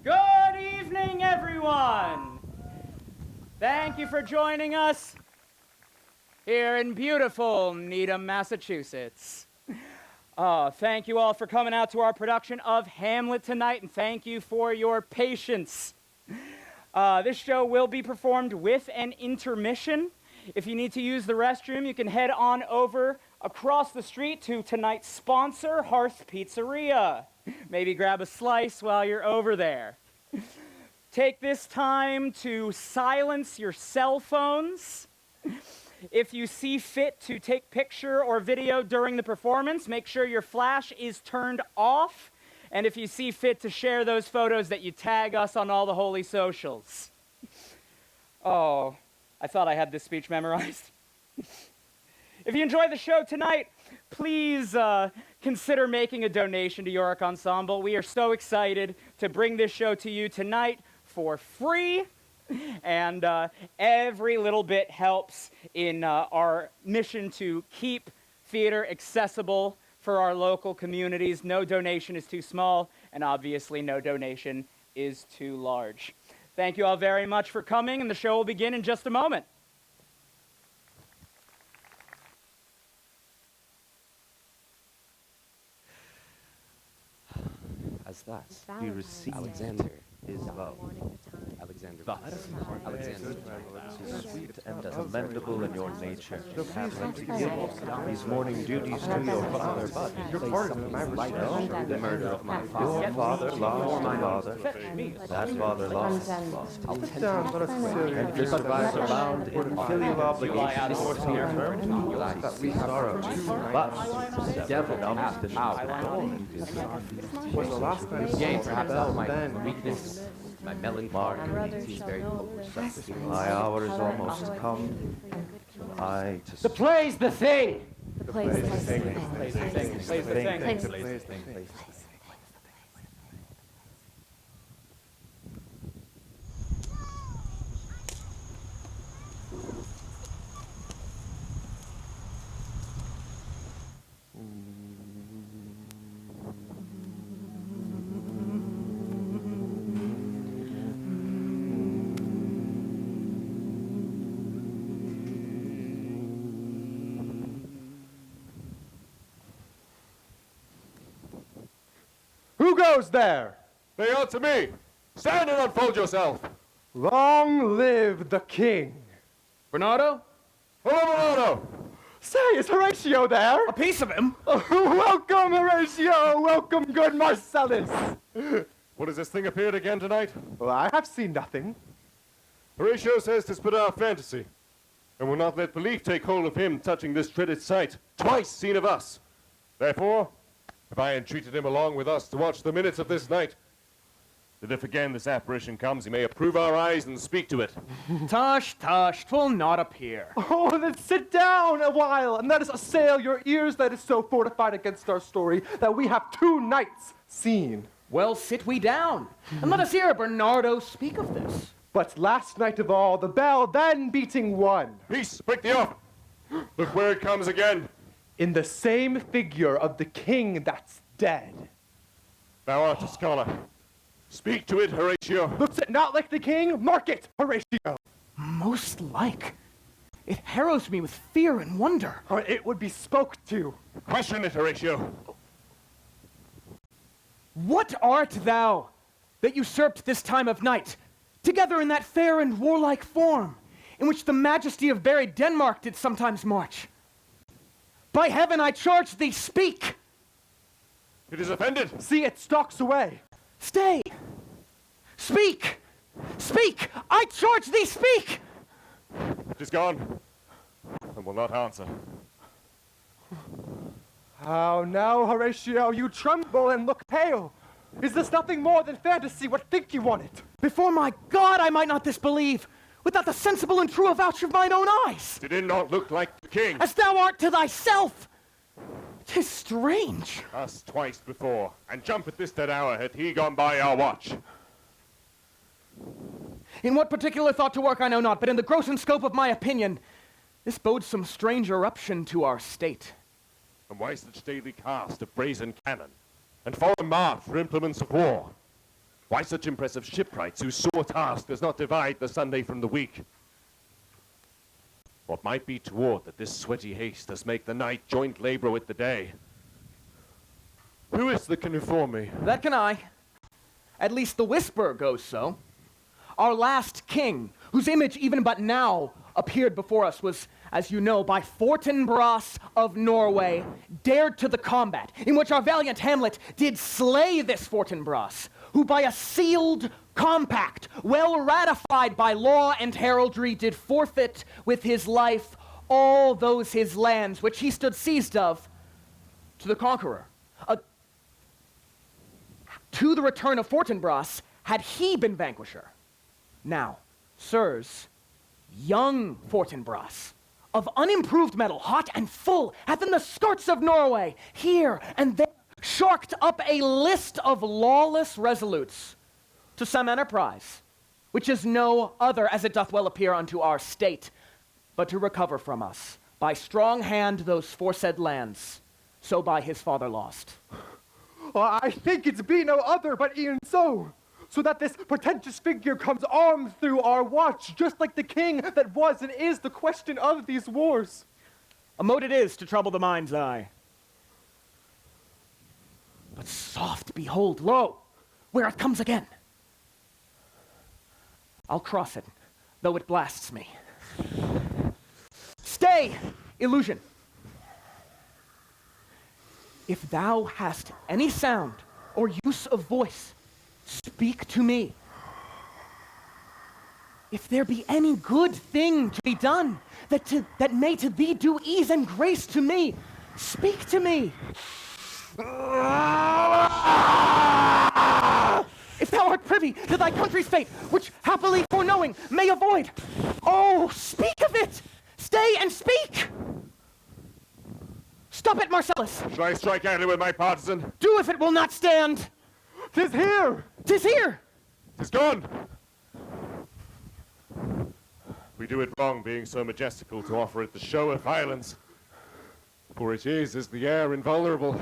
Good evening, everyone. Thank you for joining us here in beautiful Needham, Massachusetts. Thank you all for coming out to our production of Hamlet tonight, and thank you for your patience. This show will be performed with an intermission. If you need to use the restroom, you can head on over across the street to tonight's sponsor, Hearth Pizzeria. Maybe grab a slice while you're over there. Take this time to silence your cell phones. If you see fit to take picture or video during the performance, make sure your flash is turned off. And if you see fit to share those photos, that you tag us on all the holy socials. Oh, I thought I had this speech memorized. If you enjoy the show tonight, please consider making a donation to Yorick Ensemble. We are so excited to bring this show to you tonight for free. And every little bit helps in our mission to keep theater accessible for our local communities. No donation is too small, and obviously no donation is too large. Thank you all very much for coming, and the show will begin in just a moment. As that, you receive Alexander is love. Alexander, Alexander, is sweet and as commendable in your nature. These morning duties to your father, but your part of my the murder of my father. Your father lost my father. That father lost his father. And this survivor bound in filial obligation for near term, that we sorrow. But the devil comes to power. Was the last night of game perhaps out my weakness. My melancholy seems very hopeless. My hour is almost come. The play's the thing! The play's the thing. Who goes there? They answer me. Stand and unfold yourself. Long live the king. Bernardo? Hello, Bernardo. Say, is Horatio there? A piece of him. Oh, welcome, Horatio. Welcome, good Marcellus. What has this thing appeared again tonight? Well, I have seen nothing. Horatio says 'tis but our fantasy, and will not let belief take hold of him touching this dreaded sight, twice seen of us. Therefore, have I entreated him along with us to watch the minutes of this night, that if again this apparition comes, he may approve our eyes and speak to it. Tush, 'twill not appear. Oh, then sit down a while, and let us assail your ears that is so fortified against our story that we have 2 nights seen. Well, sit we down, and let us hear Bernardo speak of this. But last night of all, the bell then beating 1. Peace, break the off. Look where it comes again. In the same figure of the king that's dead. Thou art a scholar. Speak to it, Horatio. Looks it not like the king? Mark it, Horatio. Most like. It harrows me with fear and wonder. Or it would be spoke to. Question it, Horatio. What art thou that usurped this time of night, together in that fair and warlike form, in which the majesty of buried Denmark did sometimes march? By heaven, I charge thee, speak! It is offended. See, it stalks away. Stay! Speak! Speak! I charge thee, speak! It is gone, and will not answer. How now, Horatio, you tremble and look pale. Is this nothing more than fantasy? What think you on it? Before my God, I might not disbelieve, without the sensible and true avouch of mine own eyes. Did it not look like the king? As thou art to thyself! 'Tis strange. Us twice before, and jump at this dead hour hath he gone by our watch. In what particular thought to work I know not, but in the gross and scope of my opinion, this bodes some strange eruption to our state. And why such daily cast of brazen cannon, and foreign march for implements of war? Why such impressive shipwrights whose sore task does not divide the Sunday from the week? What might be toward that this sweaty haste does make the night joint labor with the day? Who is that can inform me? That can I. At least the whisper goes so. Our last king, whose image even but now appeared before us, was, as you know, by Fortinbras of Norway, dared to the combat, in which our valiant Hamlet did slay this Fortinbras, who by a sealed compact, well ratified by law and heraldry, did forfeit with his life all those his lands which he stood seized of to the conqueror. To the return of Fortinbras had he been vanquisher. Now, sirs, young Fortinbras, of unimproved metal, hot and full, hath in the skirts of Norway, here and there, sharked up a list of lawless resolutes to some enterprise, which is no other, as it doth well appear unto our state, but to recover from us, by strong hand, those foresaid lands, so by his father lost. I think it's be no other but e'en so that this portentous figure comes armed through our watch, just like the king that was and is the question of these wars. A mote it is to trouble the mind's eye. But soft, behold, lo, where it comes again. I'll cross it, though it blasts me. Stay, illusion. If thou hast any sound or use of voice, speak to me. If there be any good thing to be done, that may to thee do ease and grace to me, speak to me. If thou art privy to thy country's fate, which happily foreknowing may avoid, oh, speak of it! Stay and speak! Stop it, Marcellus! Shall I strike at it with my partisan? Do if it will not stand! 'Tis here! 'Tis here! 'Tis gone! We do it wrong, being so majestical to offer it the show of violence. For it is the air invulnerable,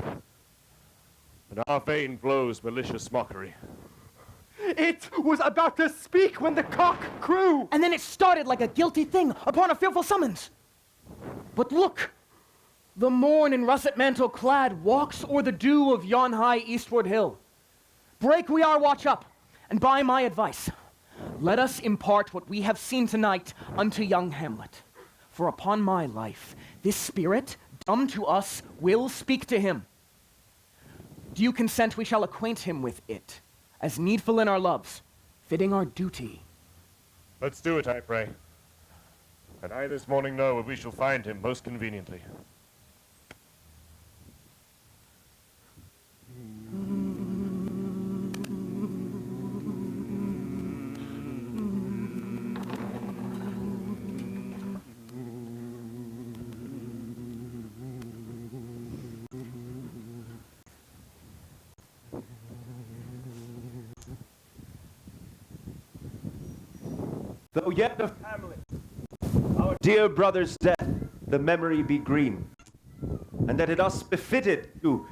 and our vein blows malicious mockery. It was about to speak when the cock crew! And then it started like a guilty thing upon a fearful summons. But look! The morn in russet mantle clad walks o'er the dew of yon high eastward hill. Break we our watch up, and by my advice, let us impart what we have seen tonight unto young Hamlet. For upon my life, this spirit, dumb to us, will speak to him. Do you consent we shall acquaint him with it, as needful in our loves, fitting our duty? Let's do it, I pray. And I this morning know where we shall find him most conveniently. Though yet of Hamlet, our dear brother's death, the memory be green, and that it us befitted to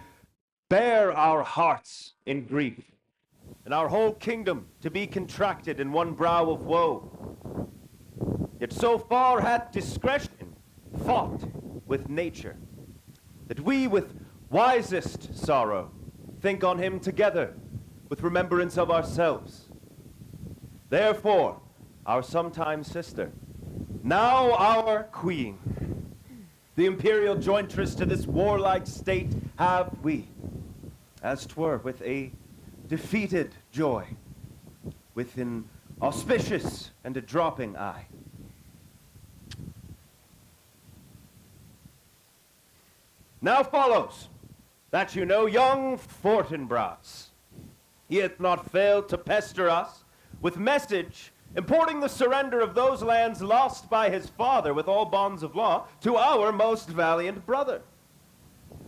bear our hearts in grief, and our whole kingdom to be contracted in one brow of woe. Yet so far hath discretion fought with nature, that we with wisest sorrow think on him together with remembrance of ourselves. Therefore, our sometime sister, now our queen, the imperial jointress to this warlike state, have we, as 'twere with a defeated joy, with an auspicious and a dropping eye. Now follows, that you know, young Fortinbras. He hath not failed to pester us with message importing the surrender of those lands lost by his father with all bonds of law to our most valiant brother.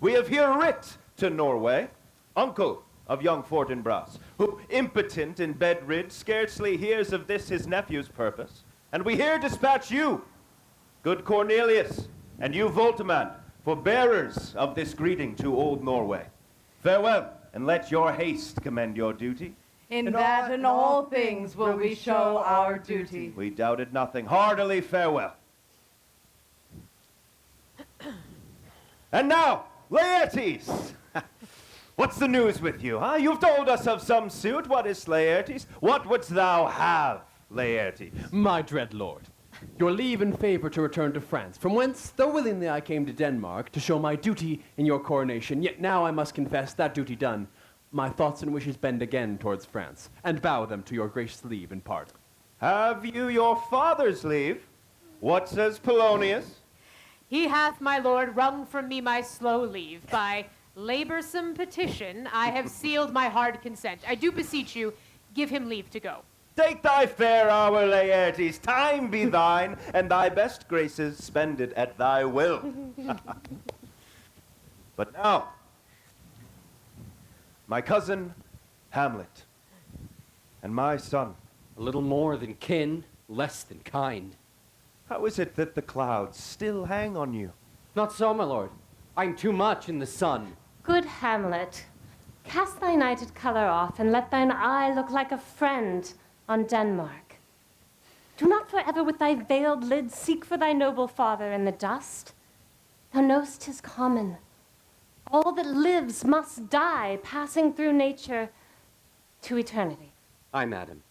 we have here writ to Norway, uncle of young Fortinbras, who, impotent and bedrid, scarcely hears of this his nephew's purpose. And we here dispatch you, good Cornelius, and you, Voltimand, for bearers of this greeting to old Norway. Farewell, and let your haste commend your duty. In that and all things will we show our duty. We doubted nothing. Heartily farewell. And now, Laertes! What's the news with you, huh? You've told us of some suit. What is Laertes? What wouldst thou have, Laertes? My dread lord, your leave and favor to return to France, from whence, though willingly I came to Denmark, to show my duty in your coronation, yet now I must confess, that duty done, my thoughts and wishes bend again towards France, and bow them to your gracious leave and pardon. Have you your father's leave? What says Polonius? He hath, my lord, wrung from me my slow leave. By laborsome petition, I have sealed my hard consent. I do beseech you, give him leave to go. Take thy fair hour, Laertes. Time be thine, and thy best graces spend it at thy will. But now, my cousin Hamlet, and my son. A little more than kin, less than kind. How is it that the clouds still hang on you? Not so, my lord. I'm too much in the sun. Good Hamlet, cast thy nighted color off, and let thine eye look like a friend on Denmark. Do not forever with thy veiled lids seek for thy noble father in the dust. Thou know'st 'tis common. All that lives must die, passing through nature to eternity. Aye, madam.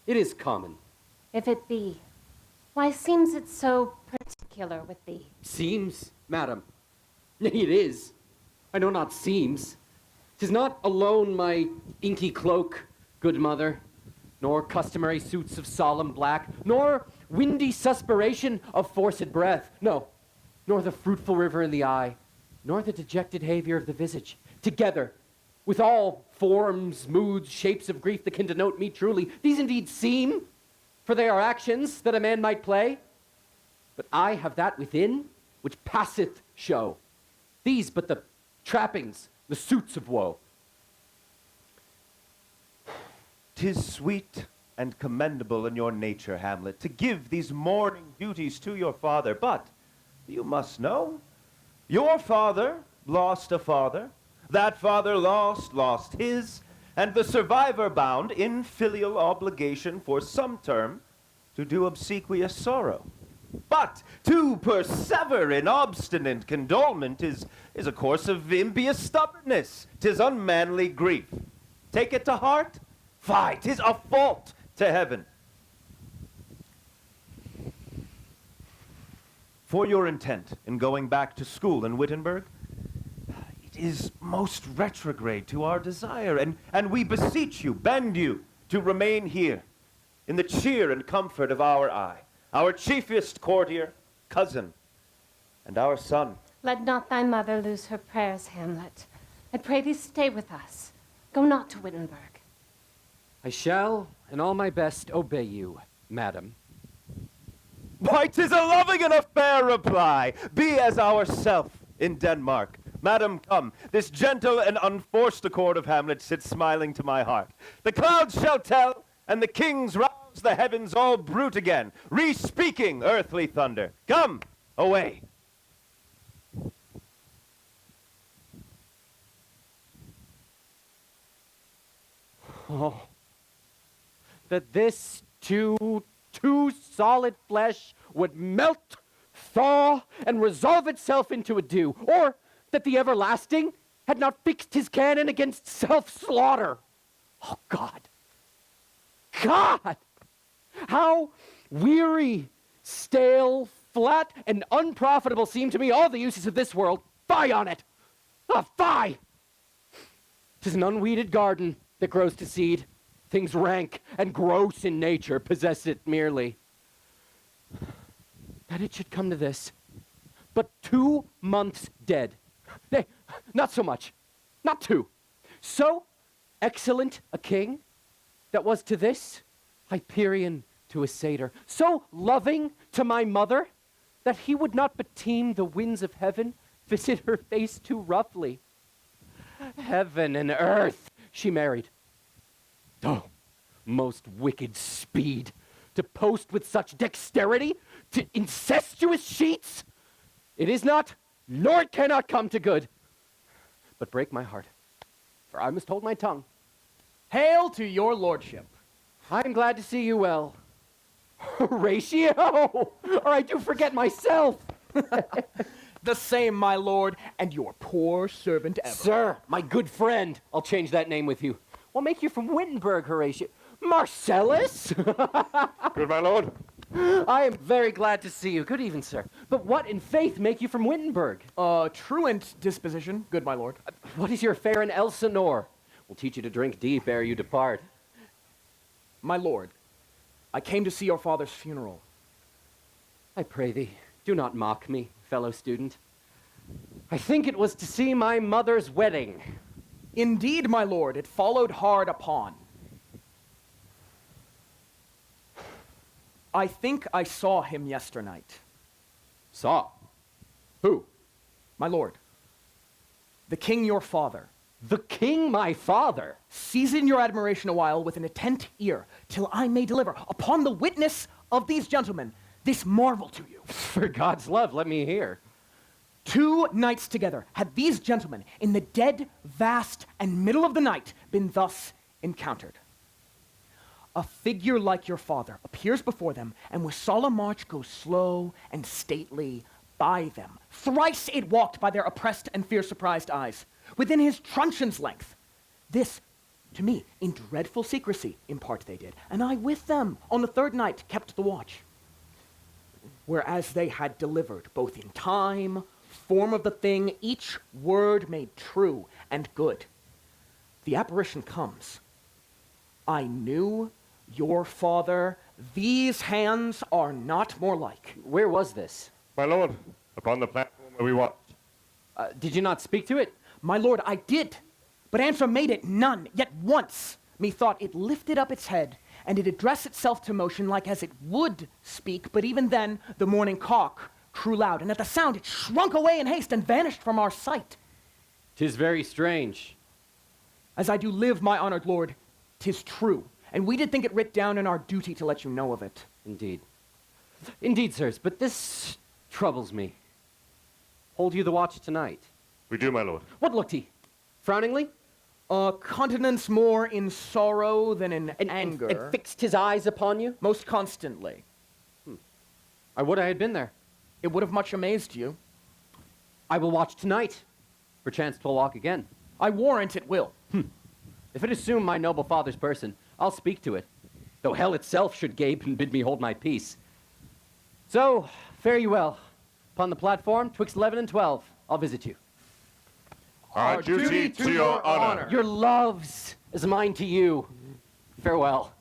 It is common. If it be, why seems it so particular with thee? Seems, madam. Nay, it is. I know not seems. 'Tis not alone my inky cloak, good mother, nor customary suits of solemn black, nor windy suspiration of forced breath, no, nor the fruitful river in the eye, nor the dejected behavior of the visage, together with all forms, moods, shapes of grief that can denote me truly. These indeed seem, for they are actions that a man might play, but I have that within which passeth show. These but the trappings, the suits of woe. 'Tis sweet and commendable in your nature, Hamlet, to give these mourning duties to your father, but you must know, your father lost a father, that father lost his, and the survivor bound in filial obligation for some term to do obsequious sorrow. But to persever in obstinate condolement is a course of impious stubbornness. 'Tis unmanly grief. Take it to heart? Fie, 'tis a fault to heaven. For your intent in going back to school in Wittenberg, it is most retrograde to our desire, and we beseech you, bend you, to remain here, in the cheer and comfort of our eye, our chiefest courtier, cousin, and our son. Let not thy mother lose her prayers, Hamlet. I pray thee stay with us. Go not to Wittenberg. I shall, in all my best, obey you, madam. Why, 'tis a loving and a fair reply. Be as ourself in Denmark. Madam, come. This gentle and unforced accord of Hamlet sits smiling to my heart. The clouds shall tell, and the kings rouse the heavens all brute again, re-speaking earthly thunder. Come, away. Oh, that this too solid flesh would melt, thaw, and resolve itself into a dew, or that the everlasting had not fixed his cannon against self-slaughter. Oh, God. God! How weary, stale, flat, and unprofitable seem to me all the uses of this world. Fie on it! Ah, fie! 'Tis an unweeded garden that grows to seed. Things rank and gross in nature possess it merely. That it should come to this. But 2 months dead. Nay, not so much. Not 2. So excellent a king that was to this Hyperion to a satyr. So loving to my mother that he would not beteem the winds of heaven visit her face too roughly. Heaven and earth she married. Oh, most wicked speed, to post with such dexterity to incestuous sheets. It is not, nor it cannot come to good, but break my heart, for I must hold my tongue. Hail to your lordship. I am glad to see you well. Horatio, or I do forget myself. The same, my lord, and your poor servant ever. Sir, my good friend, I'll change that name with you. What make you from Wittenberg, Horatio? Marcellus? Good, my lord. I am very glad to see you. Good even, sir. But what in faith make you from Wittenberg? Truant disposition, good my lord. What is your affair in Elsinore? We'll teach you to drink deep ere you depart. My lord, I came to see your father's funeral. I pray thee, do not mock me, fellow student. I think it was to see my mother's wedding. Indeed, my lord, it followed hard upon. I think I saw him yesternight. Saw? Who? My lord, the king your father. The king my father? Season your admiration a while with an attent ear, till I may deliver upon the witness of these gentlemen this marvel to you. For God's love, let me hear. 2 nights together had these gentlemen, in the dead, vast, and middle of the night, been thus encountered. A figure like your father appears before them, and with solemn march goes slow and stately by them. Thrice it walked by their oppressed and fear-surprised eyes, within his truncheon's length. This, to me, in dreadful secrecy, impart they did, and I with them, on the 3rd night, kept the watch. Whereas they had delivered, both in time, form of the thing, each word made true and good. The apparition comes. I knew your father. These hands are not more like. Where was this? My lord, upon the platform where we watched. Did you not speak to it? My lord, I did, but answer made it none. Yet once, methought it lifted up its head, and it addressed itself to motion like as it would speak, but even then the morning cock crew loud, and at the sound it shrunk away in haste and vanished from our sight. 'Tis very strange. As I do live, my honored lord, 'tis true, and we did think it writ down in our duty to let you know of it. Indeed. Indeed, sirs, but this troubles me. Hold you the watch tonight? We do, my lord. What looked he? Frowningly? Countenance more in sorrow than in anger. And fixed his eyes upon you? Most constantly. I would I had been there. It would have much amazed you. I will watch tonight. Perchance 'twill walk again. I warrant it will. If it assume my noble father's person, I'll speak to it, though hell itself should gape and bid me hold my peace. So, fare you well. Upon the platform, twixt 11 and 12, I'll visit you. Our duty to your honor. Your loves is mine to you. Farewell.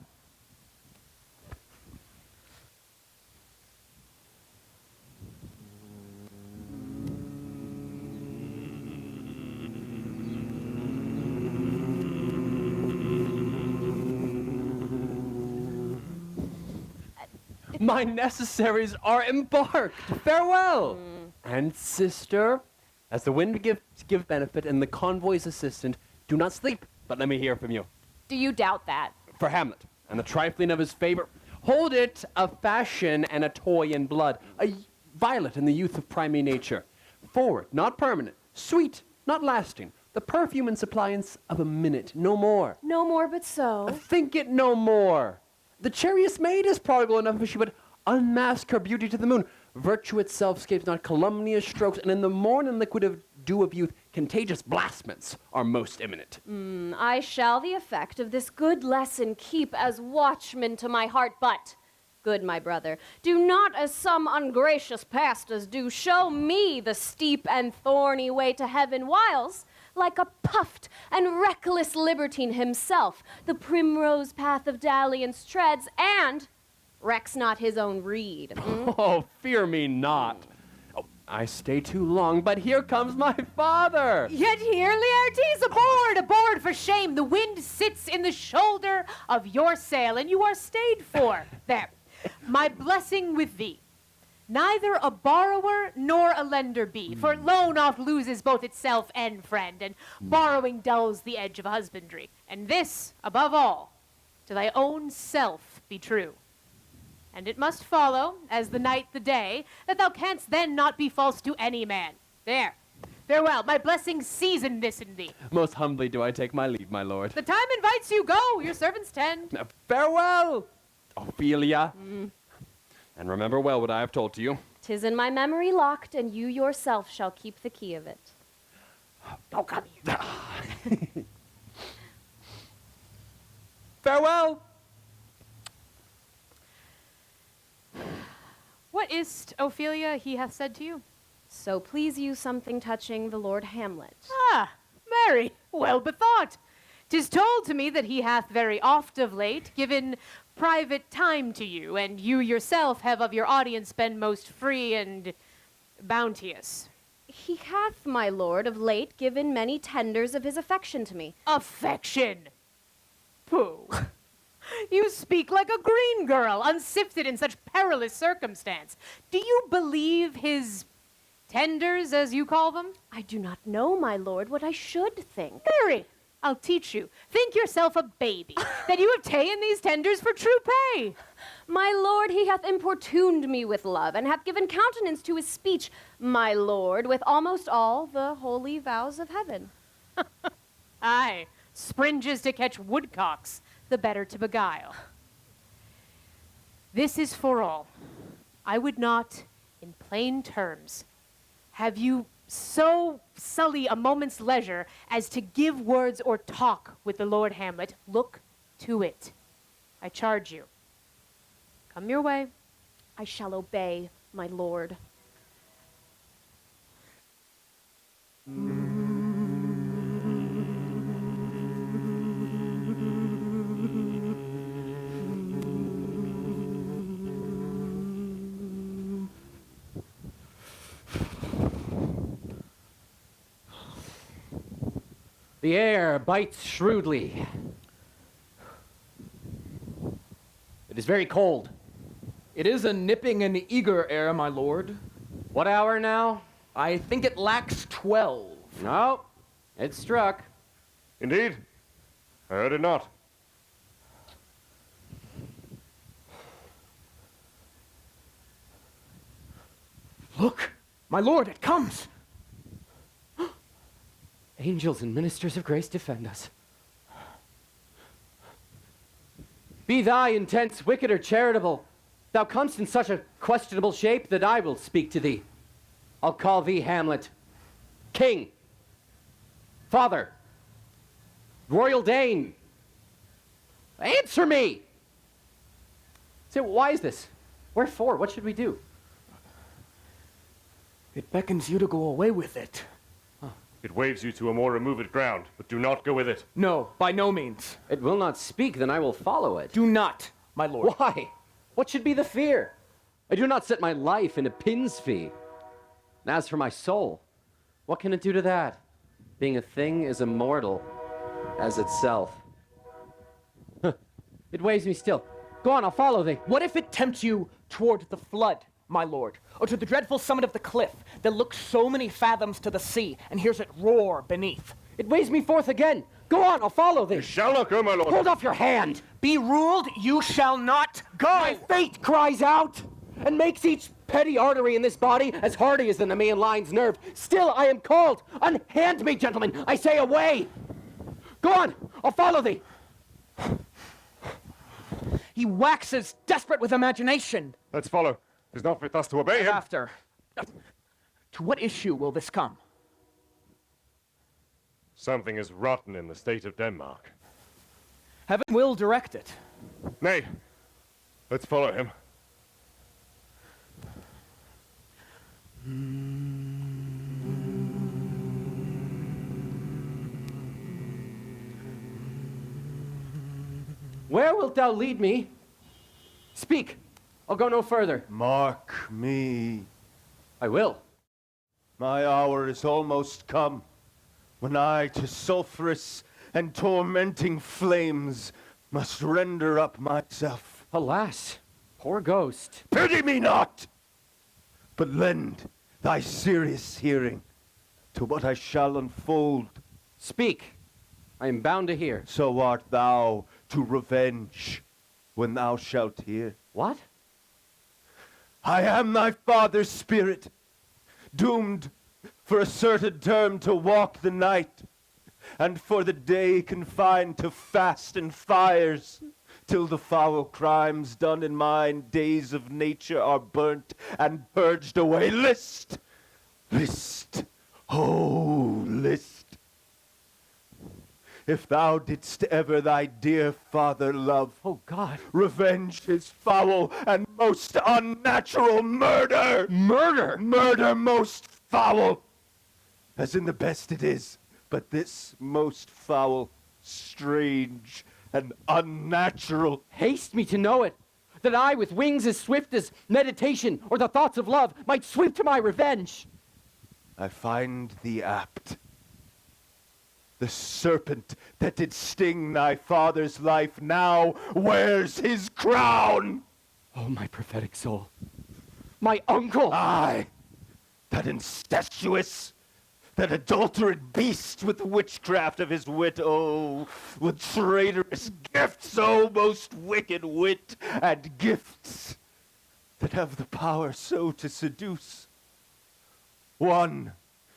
My necessaries are embarked. Farewell. And sister, as the wind give benefit and the convoy's assistant, do not sleep, but let me hear from you. Do you doubt that? For Hamlet, and the trifling of his favor, hold it a fashion and a toy in blood, a violet in the youth of primary nature. Forward, not permanent, sweet, not lasting, the perfume and suppliance of a minute, no more. No more but so. Think it no more. The chariest maid is prodigal enough if she would unmask her beauty to the moon. Virtue itself escapes not calumnious strokes, and in the morn and liquid of dew of youth, contagious blasphements are most imminent. I shall the effect of this good lesson keep as watchman to my heart, but, good my brother, do not as some ungracious pastors do, show me the steep and thorny way to heaven, whiles, like a puffed and reckless libertine himself, the primrose path of dalliance treads, and recks not his own reed. Oh, fear me not. Oh, I stay too long, but here comes my father. Yet here, Laertes, aboard for shame. The wind sits in the shoulder of your sail, and you are stayed for. There, my blessing with thee. Neither a borrower nor a lender be, for loan oft loses both itself and friend, and borrowing dulls the edge of husbandry. And this, above all, to thy own self be true. And it must follow, as the night the day, that thou canst then not be false to any man. There. Farewell, my blessing season this in thee. Most humbly do I take my leave, my lord. The time invites you, go, your servants tend. Farewell, Ophelia. And remember well what I have told to you. 'Tis in my memory locked, and you yourself shall keep the key of it. Oh, come here. Farewell. What is't, Ophelia, he hath said to you? So please you something touching the Lord Hamlet. Ah, marry, well bethought. 'Tis told to me that he hath very oft of late given private time to you, and you yourself have of your audience been most free and bounteous. He hath, my lord, of late given many tenders of his affection to me. Affection! Pooh. You speak like a green girl, unsifted in such perilous circumstance. Do you believe his tenders, as you call them? I do not know, my lord, what I should think. Mary, I'll teach you. Think yourself a baby, that you have ta'en these tenders for true pay. My lord, he hath importuned me with love, and hath given countenance to his speech, my lord, with almost all the holy vows of heaven. Aye, springes to catch woodcocks, the better to beguile. This is for all. I would not, in plain terms, have you so sully a moment's leisure as to give words or talk with the Lord Hamlet. Look to it, I charge you. Come your way. I shall obey, my lord. The air bites shrewdly. It is very cold. It is a nipping and eager air, my lord. What hour now? I think it lacks 12. No, it struck. Indeed? I heard it not. Look, my lord, it comes. Angels and ministers of grace defend us. Be thy intents wicked or charitable, thou comest in such a questionable shape that I will speak to thee. I'll call thee Hamlet, king, father, royal Dane. Answer me! Say, why is this? Wherefore? What should we do? It beckons you to go away with it. It waves you to a more removed ground, but do not go with it. No, by no means. It will not speak, then I will follow it. Do not, my lord. Why? What should be the fear? I do not set my life in a pin's fee. And as for my soul, what can it do to that? Being a thing is immortal as itself. It weighs me still. Go on, I'll follow thee. What if it tempts you toward the flood, my lord, or to the dreadful summit of the cliff that looks so many fathoms to the sea and hears it roar beneath? It weighs me forth again. Go on, I'll follow thee. You shall not go, my lord. Hold off your hand. Be ruled, you shall not go. My fate cries out and makes each petty artery in this body as hardy as the Nemean lion's nerve. Still I am called. Unhand me, gentlemen. I say away. Go on, I'll follow thee. He waxes desperate with imagination. Let's follow. 'Tis not fit us to obey him. After. To what issue will this come? Something is rotten in the state of Denmark. Heaven will direct it. Nay, let's follow him. Where wilt thou lead me? Speak. I'll go no further. Mark me. I will. My hour is almost come, when I to sulphurous and tormenting flames must render up myself. Alas, poor ghost. Pity me not! but lend thy serious hearing to what I shall unfold. Speak. I am bound to hear. So art thou to revenge when thou shalt hear. What? I am thy father's spirit, doomed for a certain term to walk the night, and for the day confined to fast and fires, till the foul crimes done in mine days of nature are burnt and purged away. List! List! Oh, list! If thou didst ever thy dear father love, oh God, revenge his foul and most unnatural murder! Murder! Murder most foul! As in the best it is, but this most foul, strange, and unnatural. Haste me to know it, that I, with wings as swift as meditation or the thoughts of love, might sweep to my revenge. I find thee apt. The serpent that did sting thy father's life now wears his crown. Oh, my prophetic soul. My uncle! Aye, that incestuous, that adulterate beast with witchcraft of his wit, oh, with traitorous gifts, oh, most wicked wit and gifts that have the power so to seduce. One,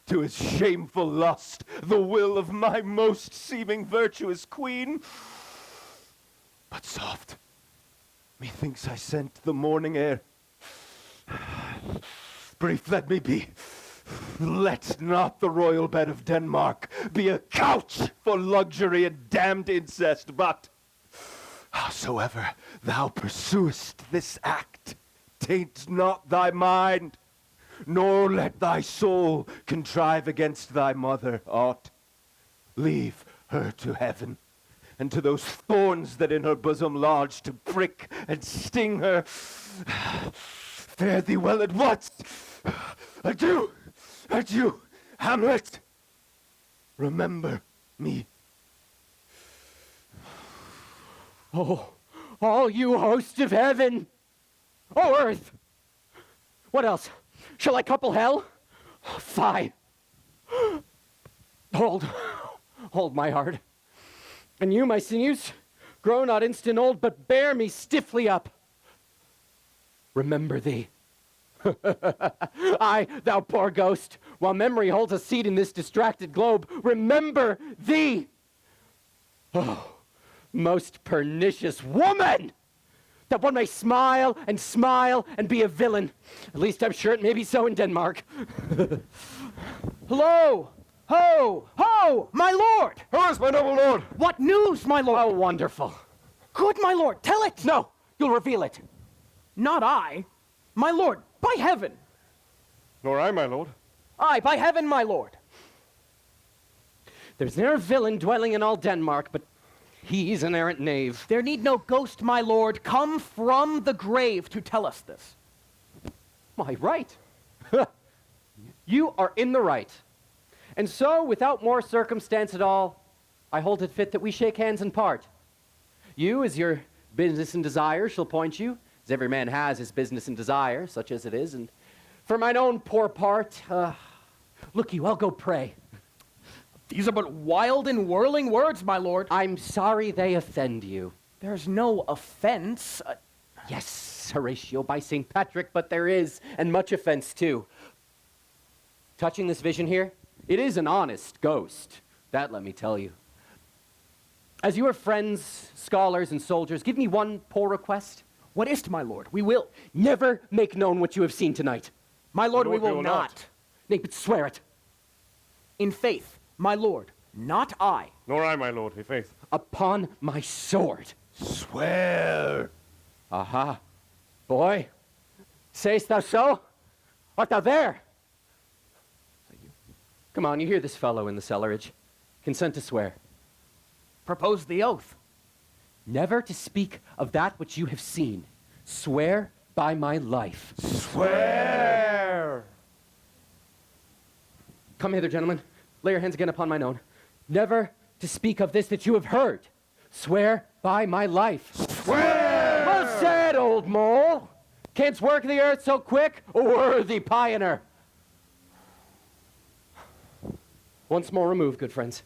to his shameful lust, the will of my most seeming virtuous queen. But soft, methinks I scent the morning air. Brief let me be. Let not the royal bed of Denmark be a couch for luxury and damned incest, but howsoever thou pursuest this act, taint not thy mind, nor let thy soul contrive against thy mother aught. Leave her to heaven, and to those thorns that in her bosom lodge to prick and sting her. Fare thee well at once. Adieu, adieu, Hamlet. Remember me. Oh, all you host of heaven! Oh, earth! What else? Shall I couple hell? Fie! Hold my heart. And you, my sinews, grow not instant old, but bear me stiffly up. Remember thee. Aye, thou poor ghost, while memory holds a seat in this distracted globe, remember thee! Oh, most pernicious woman! That one may smile and be a villain. At least I'm sure it may be so in Denmark. Hello! Ho! Ho! My lord! Who is my noble lord? What news, my lord? Oh, wonderful. Good, my lord, tell it! No, you'll reveal it. Not I. My lord, by heaven! Nor I, my lord. Aye, by heaven, my lord. There's ne'er a villain dwelling in all Denmark, but he's an errant knave. There need no ghost, my lord, come from the grave to tell us this. Why, right. You are in the right. And so, without more circumstance at all, I hold it fit that we shake hands and part. You, as your business and desire shall point you, as every man has his business and desire, such as it is, and for mine own poor part, look you, I'll go pray. These are but wild and whirling words, my lord. I'm sorry they offend you. There's no offense. Yes, Horatio, by St. Patrick, but there is, and much offense too. Touching this vision here, it is an honest ghost. That let me tell you. As you are friends, scholars, and soldiers, give me one poor request. What is't, my lord? We will. Never make known what you have seen tonight. My lord, we Lord, will not. Nay, but swear it. In faith, my lord, not I. Nor I, my lord, in faith. Upon my sword. Swear. Aha. Boy, say'st thou so? Art thou there? Come on, you hear this fellow in the cellarage. Consent to swear. Propose the oath. Never to speak of that which you have seen. Swear by my life. Swear. Come hither, gentlemen. Lay your hands again upon mine own. Never to speak of this that you have heard. Swear by my life. Swear. Well said, old mole. Canst work the earth so quick, a worthy pioneer. Once more removed, good friends.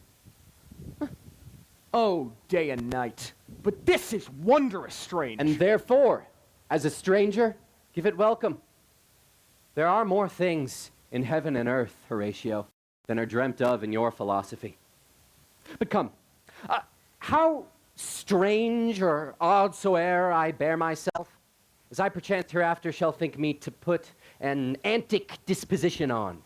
Oh, day and night. But this is wondrous strange. And therefore, as a stranger, give it welcome. There are more things in heaven and earth, Horatio, than are dreamt of in your philosophy. But come, how strange or odd soe'er I bear myself, as I perchance hereafter shall think me to put an antic disposition on.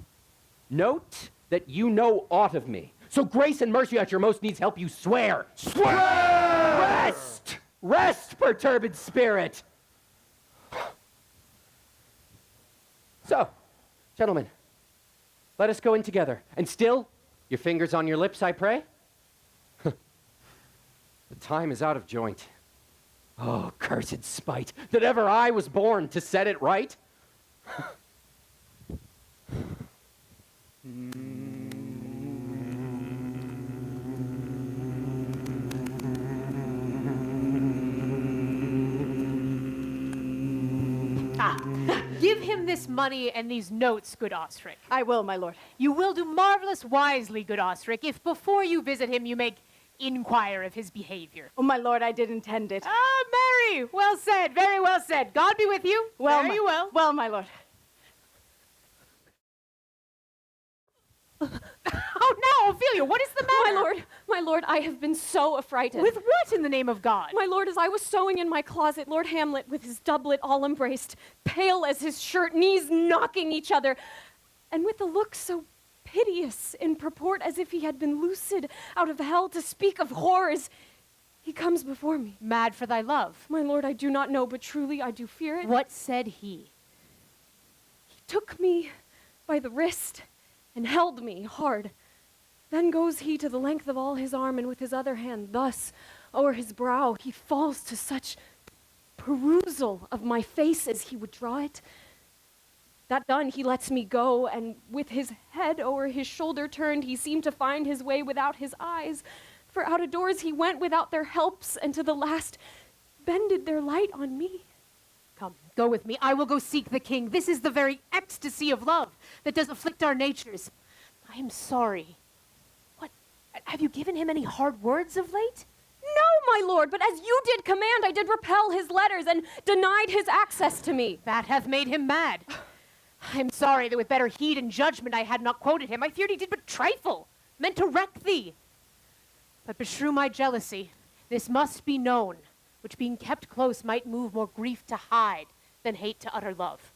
Note that you know aught of me, so grace and mercy at your most needs help you swear. Swear! Rest! Rest, perturbed spirit! So, gentlemen, let us go in together. And still, your fingers on your lips, I pray? The time is out of joint. Oh, cursed spite, that ever I was born to set it right. Give him this money and these notes, good Osric. I will, my lord. You will do marvelous wisely, good Osric, if before you visit him you make inquire of his behavior. Oh, my lord, I did intend it. Ah, Mary! Well said, very well said. God be with you. Well, Fare you well. Well, my lord. Oh, no, Ophelia, what is the matter? My lord, I have been so affrighted. With what in the name of God? My lord, as I was sewing in my closet, Lord Hamlet, with his doublet all embraced, pale as his shirt, knees knocking each other, and with a look so piteous in purport as if he had been lucid out of hell to speak of horrors, he comes before me. Mad for thy love. My lord, I do not know, but truly I do fear it. What said he? He took me by the wrist and held me hard. Then goes he to the length of all his arm, and with his other hand thus o'er his brow he falls to such perusal of my face as he would draw it. That done, he lets me go, and with his head o'er his shoulder turned, he seemed to find his way without his eyes. For out of doors he went without their helps, and to the last bended their light on me. Come, go with me. I will go seek the king. This is the very ecstasy of love that does afflict our natures. I am sorry. What? Have you given him any hard words of late? No, my lord, but as you did command, I did repel his letters and denied his access to me. That hath made him mad. I am sorry that with better heed and judgment I had not quoted him. I feared he did but trifle, meant to wreck thee. But beshrew my jealousy, this must be known, which being kept close might move more grief to hide than hate to utter love.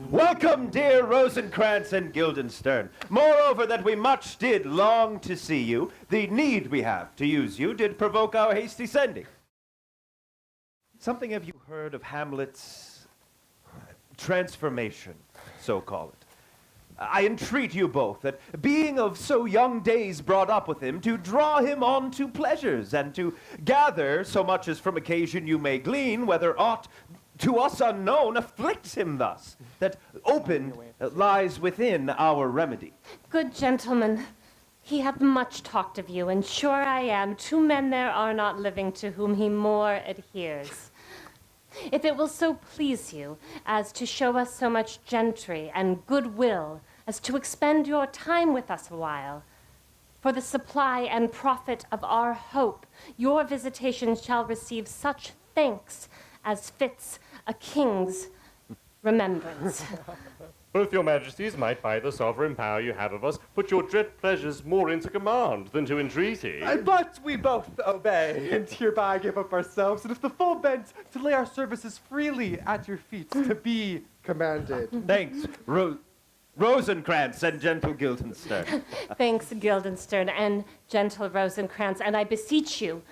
Welcome, dear Rosencrantz and Guildenstern. Moreover, that we much did long to see you, the need we have to use you did provoke our hasty sending. Something have you heard of Hamlet's transformation, so call it? I entreat you both that, being of so young days brought up with him, to draw him on to pleasures, and to gather, so much as from occasion you may glean, whether aught to us unknown afflicts him thus, that open lies within our remedy. Good gentlemen, he hath much talked of you, and sure I am, 2 men there are not living to whom he more adheres. If it will so please you as to show us so much gentry and goodwill as to expend your time with us a while, for the supply and profit of our hope, your visitation shall receive such thanks as fits a king's remembrance. Both your majesties might, by the sovereign power you have of us, put your dread pleasures more into command than to entreaty. But we both obey, and hereby give up ourselves, and if the full bent to lay our services freely at your feet, to be commanded. Thanks, Rosencrantz and gentle Guildenstern. Thanks, Guildenstern and gentle Rosencrantz, and I beseech you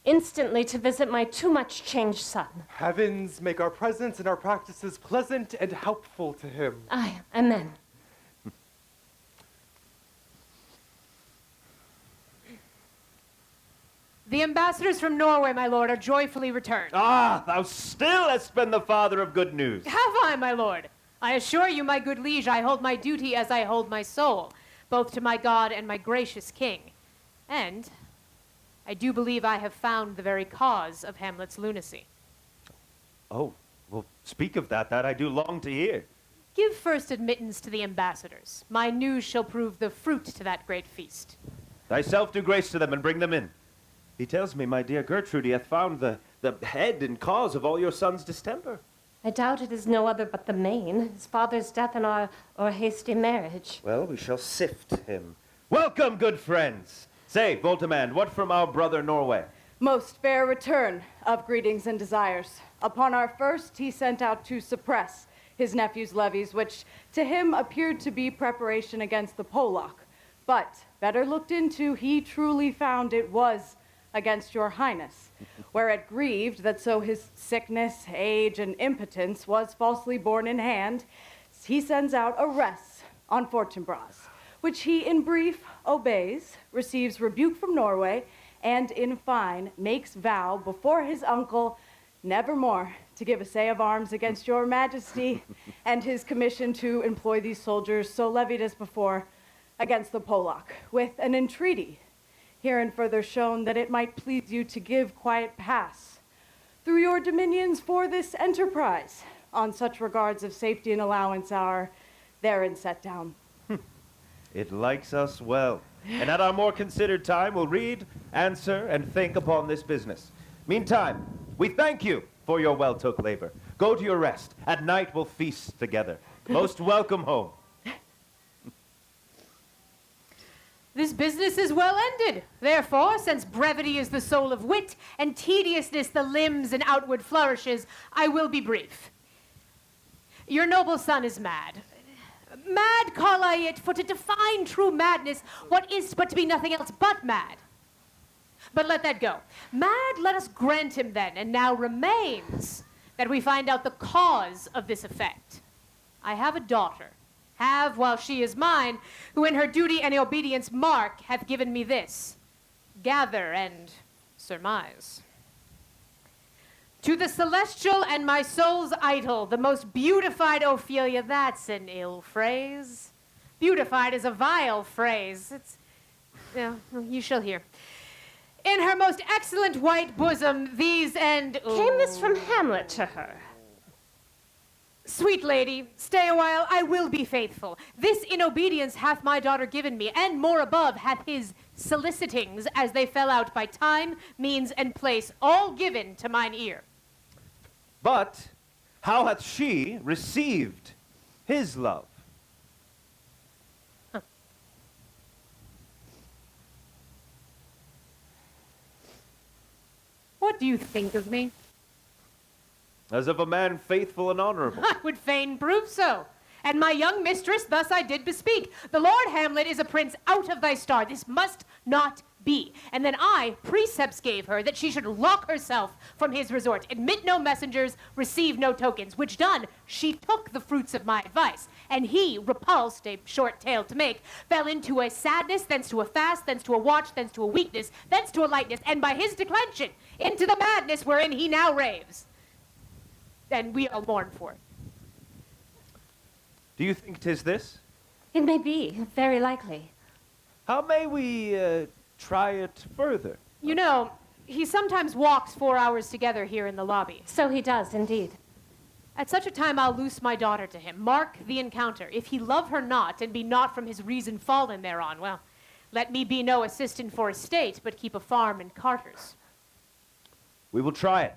instantly to visit my too much changed son. Heavens make our presence and our practices pleasant and helpful to him. Aye, amen. The ambassadors from Norway, my lord, are joyfully returned. Ah, thou still hast been the father of good news. Have I, my lord? I assure you, my good liege, I hold my duty as I hold my soul, both to my God and my gracious king. And I do believe I have found the very cause of Hamlet's lunacy. Oh, well, speak of that I do long to hear. Give first admittance to the ambassadors. My news shall prove the fruit to that great feast. Thyself do grace to them and bring them in. He tells me, my dear Gertrude, he hath found the head and cause of all your son's distemper. I doubt it is no other but the main, his father's death and our hasty marriage. Well, we shall sift him. Welcome, good friends. Say, Voltimand, what from our brother Norway? Most fair return of greetings and desires. Upon our first, he sent out to suppress his nephew's levies, which to him appeared to be preparation against the Polak. But, better looked into, he truly found it was against your highness, where it grieved that so his sickness, age, and impotence was falsely borne in hand, he sends out arrests on Fortinbras, which he in brief obeys, receives rebuke from Norway, and in fine makes vow before his uncle nevermore to give assay of arms against your majesty, and his commission to employ these soldiers so levied as before against the Polak, with an entreaty herein further shown that it might please you to give quiet pass through your dominions for this enterprise, on such regards of safety and allowance are therein set down. It likes us well. And at our more considered time, we'll read, answer, and think upon this business. Meantime, we thank you for your well-took labor. Go to your rest. At night we'll feast together. Most welcome home. This business is well ended. Therefore, since brevity is the soul of wit, and tediousness the limbs and outward flourishes, I will be brief. Your noble son is mad. Mad call I it, for to define true madness, what is but to be nothing else but mad. But let that go. Mad, let us grant him then, and now remains that we find out the cause of this effect. I have a daughter, have while she is mine, who in her duty and obedience Marc hath given me this, gather and surmise. To the celestial and my soul's idol, the most beautified Ophelia, that's an ill phrase. Beautified is a vile phrase. It's, yeah, you shall hear. In her most excellent white bosom, these and... Came this from Hamlet to her? Sweet lady, stay a while, I will be faithful. This in obedience hath my daughter given me, and more above hath his solicitings, as they fell out by time, means, and place, all given to mine ear. But how hath she received his love? What do you think of me? As of a man faithful and honorable. I would fain prove so. And my young mistress thus I did bespeak. The Lord Hamlet is a prince out of thy star. This must not be. And then I precepts gave her that she should lock herself from his resort, admit no messengers, receive no tokens, which done, she took the fruits of my advice. And he, repulsed, a short tale to make, fell into a sadness, thence to a fast, thence to a watch, thence to a weakness, thence to a lightness, and by his declension, into the madness wherein he now raves. And we all mourn for it. Do you think 'tis this? It may be, very likely. How may we try it further? You know, he sometimes walks 4 hours together here in the lobby. So he does, indeed. At such a time I'll loose my daughter to him, mark the encounter. If he love her not, and be not from his reason fallen thereon, well, let me be no assistant for estate, but keep a farm and carters. We will try it.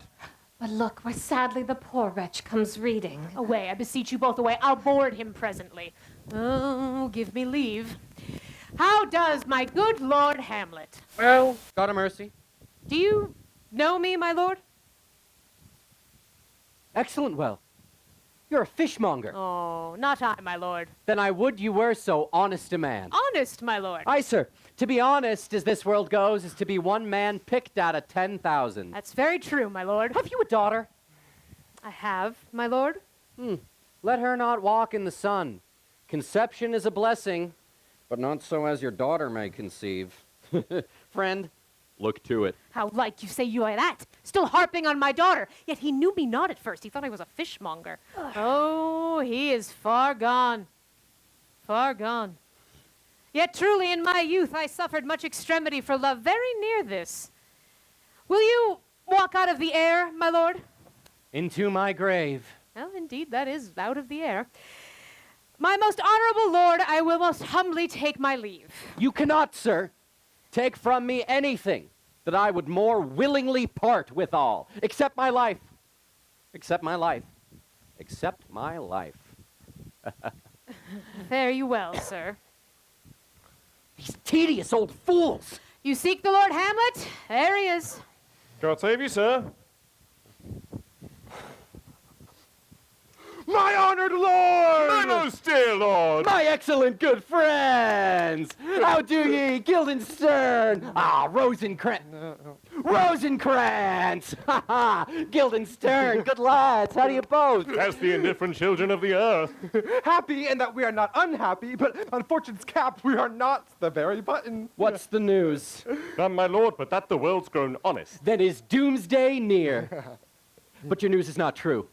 But look, where sadly the poor wretch comes reading. Away, I beseech you both away. I'll board him presently. Oh, give me leave. How does my good Lord Hamlet? Well, God a mercy. Do you know me, my lord? Excellent well. You're a fishmonger. Oh, not I, my lord. Then I would you were so honest a man. Honest, my lord. Aye, sir. To be honest, as this world goes, is to be one man picked out of 10,000. That's very true, my lord. Have you a daughter? I have, my lord. Let her not walk in the sun. Conception is a blessing, but not so as your daughter may conceive. Friend, Look to it. How like you say you are that? Still harping on my daughter. Yet he knew me not at first. He thought I was a fishmonger. Oh, he is far gone. Far gone. Yet truly in my youth I suffered much extremity for love very near this. Will you walk out of the air, my lord? Into my grave. Well, indeed, that is out of the air. My most honorable lord, I will most humbly take my leave. You cannot, sir, take from me anything that I would more willingly part withal, except my life. Except my life. Except my life. Fare you well, sir. These tedious old fools! You seek the Lord Hamlet? There he is. God save you, sir. My honored lord! My most dear lord! My excellent good friends! How do ye, Guildenstern? Ah, Rosencrantz! Rosencrantz! Ha ha! Guildenstern, good lads, how do you both? As the indifferent children of the earth. Happy in that we are not unhappy, but on fortune's cap we are not the very button. What's the news? None, my lord, but that the world's grown honest. Then is doomsday near. But your news is not true.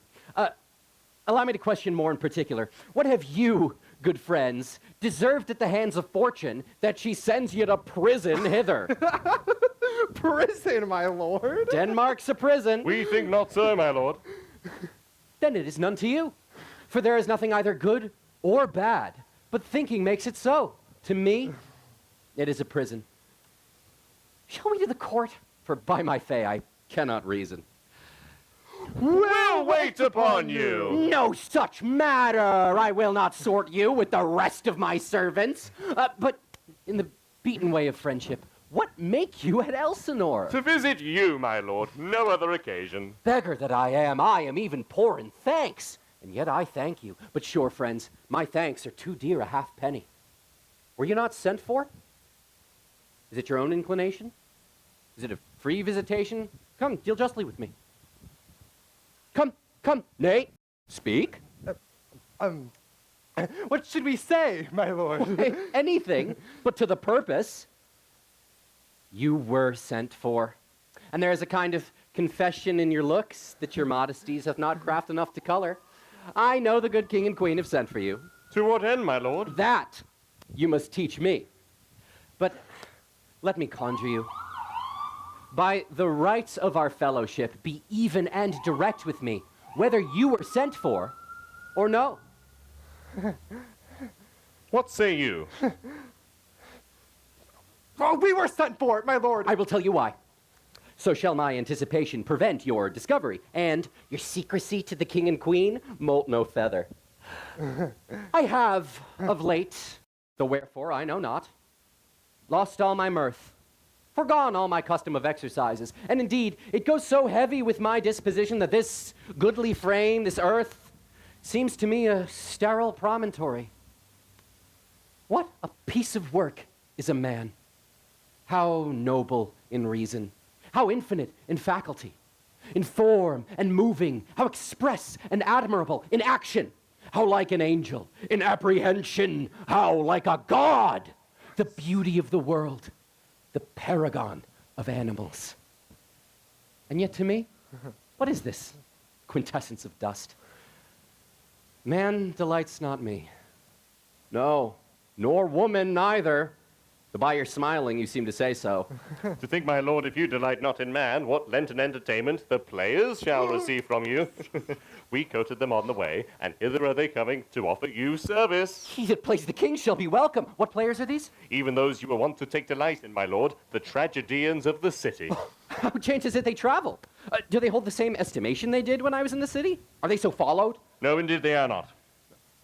Allow me to question more in particular. What have you, good friends, deserved at the hands of fortune that she sends you to prison hither? Prison, my lord? Denmark's a prison. We think not so, my lord. Then it is none to you. For there is nothing either good or bad, but thinking makes it so. To me, it is a prison. Shall we to the court? For by my fay, I cannot reason. We'll wait upon you. No such matter. I will not sort you with the rest of my servants. But in the beaten way of friendship, what make you at Elsinore? To visit you, my lord. No other occasion. Beggar that I am even poor in thanks. And yet I thank you. But sure, friends, my thanks are too dear a halfpenny. Were you not sent for? Is it your own inclination? Is it a free visitation? Come, deal justly with me. Come, nay, speak. What should we say, my lord? Anything, but to the purpose. You were sent for, and there is a kind of confession in your looks that your modesties have not craft enough to color. I know the good king and queen have sent for you. To what end, my lord? That you must teach me. But let me conjure you. By the rights of our fellowship, be even and direct with me, whether you were sent for or no. What say you? Oh, we were sent for, my lord. I will tell you why. So shall my anticipation prevent your discovery, and your secrecy to the king and queen moult no feather. I have, of late, though wherefore I know not, lost all my mirth, forgone all my custom of exercises, and indeed, it goes so heavy with my disposition that this goodly frame, this earth, seems to me a sterile promontory. What a piece of work is a man! How noble in reason, how infinite in faculty, in form and moving, how express and admirable in action, how like an angel in apprehension, how like a god, the beauty of the world, the paragon of animals. And yet to me, what is this quintessence of dust? Man delights not me. No, nor woman neither. Though by your smiling you seem to say so. To think, my lord, if you delight not in man, what Lenten entertainment the players shall receive from you. We courted them on the way, and hither are they coming to offer you service. He that plays the king shall be welcome. What players are these? Even those you were wont to take delight in, my lord, the tragedians of the city. How changes it they travel? Do they hold the same estimation they did when I was in the city? Are they so followed? No, indeed they are not.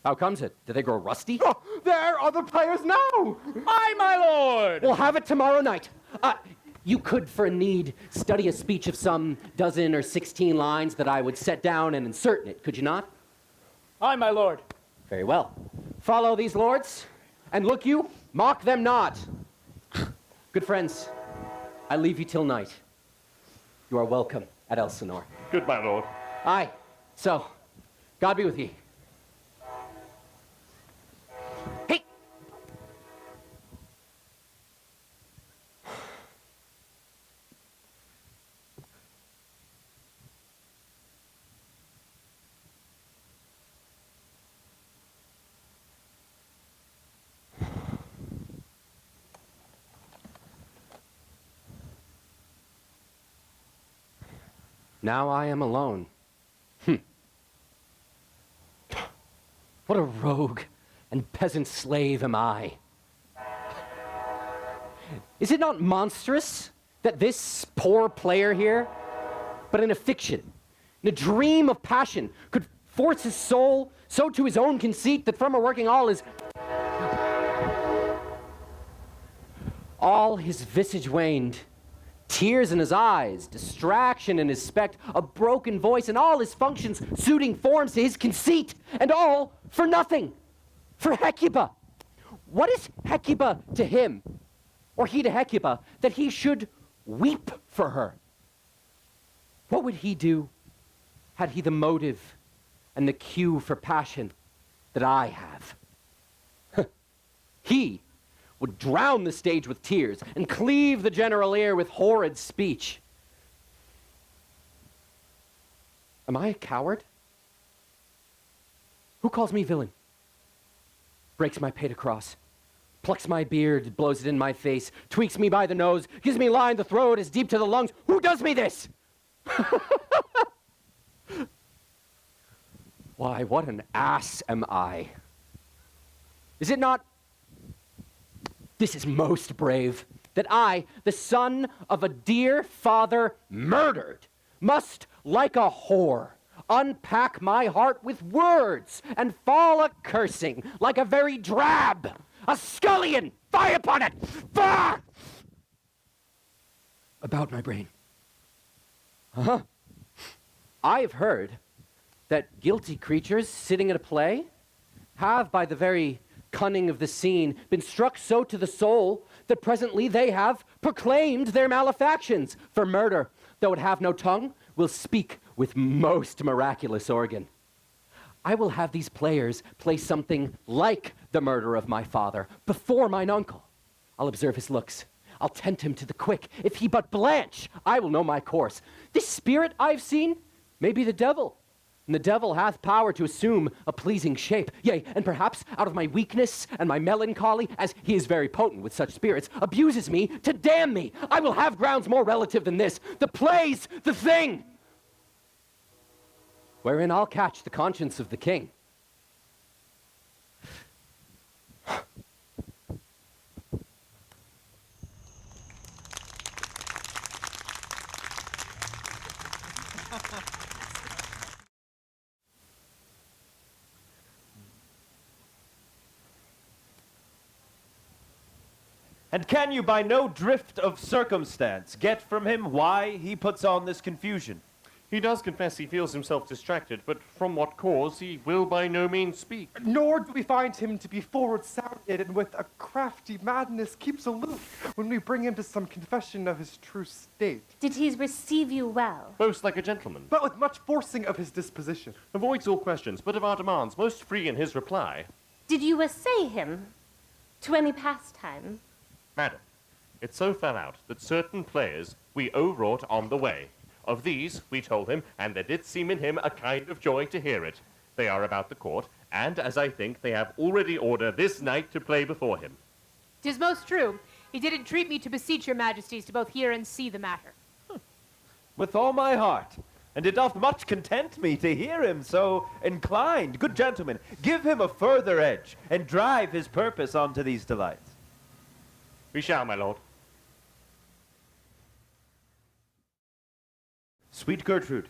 How comes it? Do they grow rusty? Oh, there are the players now! Aye, my lord! We'll have it tomorrow night. You could, for a need, study a speech of some dozen or 16 lines that I would set down and insert in it, could you not? Aye, my lord. Very well. Follow these lords, and look you, mock them not. Good friends, I leave you till night. You are welcome at Elsinore. Good, my lord. Aye. So, God be with ye. Hey! Now I am alone. What a rogue and peasant slave am I. Is it not monstrous that this poor player here, but in a fiction, in a dream of passion, could force his soul so to his own conceit that from a working all his visage waned, tears in his eyes, distraction in his spect, a broken voice, and all his functions suiting forms to his conceit, and all for nothing, for Hecuba. What is Hecuba to him, or he to Hecuba, that he should weep for her? What would he do had he the motive and the cue for passion that I have? He would drown the stage with tears and cleave the general ear with horrid speech. Am I a coward? Who calls me villain? Breaks my pate across, plucks my beard, blows it in my face, tweaks me by the nose, gives me line the throat as deep to the lungs. Who does me this? Why, what an ass am I? Is it not? This is most brave, that I, the son of a dear father murdered, must, like a whore, unpack my heart with words and fall a cursing like a very drab, a scullion. Fie upon it! Fie! About my brain. I have heard that guilty creatures sitting at a play have, by the very cunning of the scene, been struck so to the soul that presently they have proclaimed their malefactions. For murder, though it have no tongue, will speak with most miraculous organ. I will have these players play something like the murder of my father before mine uncle. I'll observe his looks. I'll tempt him to the quick. If he but blanch, I will know my course. This spirit I've seen may be the devil, and the devil hath power to assume a pleasing shape. Yea, and perhaps out of my weakness and my melancholy, as he is very potent with such spirits, abuses me to damn me. I will have grounds more relative than this. The play's the thing, wherein I'll catch the conscience of the king. And can you, by no drift of circumstance, get from him why he puts on this confusion? He does confess he feels himself distracted, but from what cause he will by no means speak. Nor do we find him to be forward-sounded and with a crafty madness keeps aloof when we bring him to some confession of his true state. Did he receive you well? Boasts like a gentleman. But with much forcing of his disposition. Avoids all questions, but of our demands most free in his reply. Did you essay him to any pastime? Madam, it so fell out that certain players we overwrought on the way. Of these, we told him, and there did seem in him a kind of joy to hear it. They are about the court, and, as I think, they have already order this night to play before him. 'Tis most true. He did entreat me to beseech your majesties to both hear and see the matter. With all my heart, and it doth much content me to hear him so inclined. Good gentlemen, give him a further edge, and drive his purpose onto these delights. We shall, my lord. Sweet Gertrude,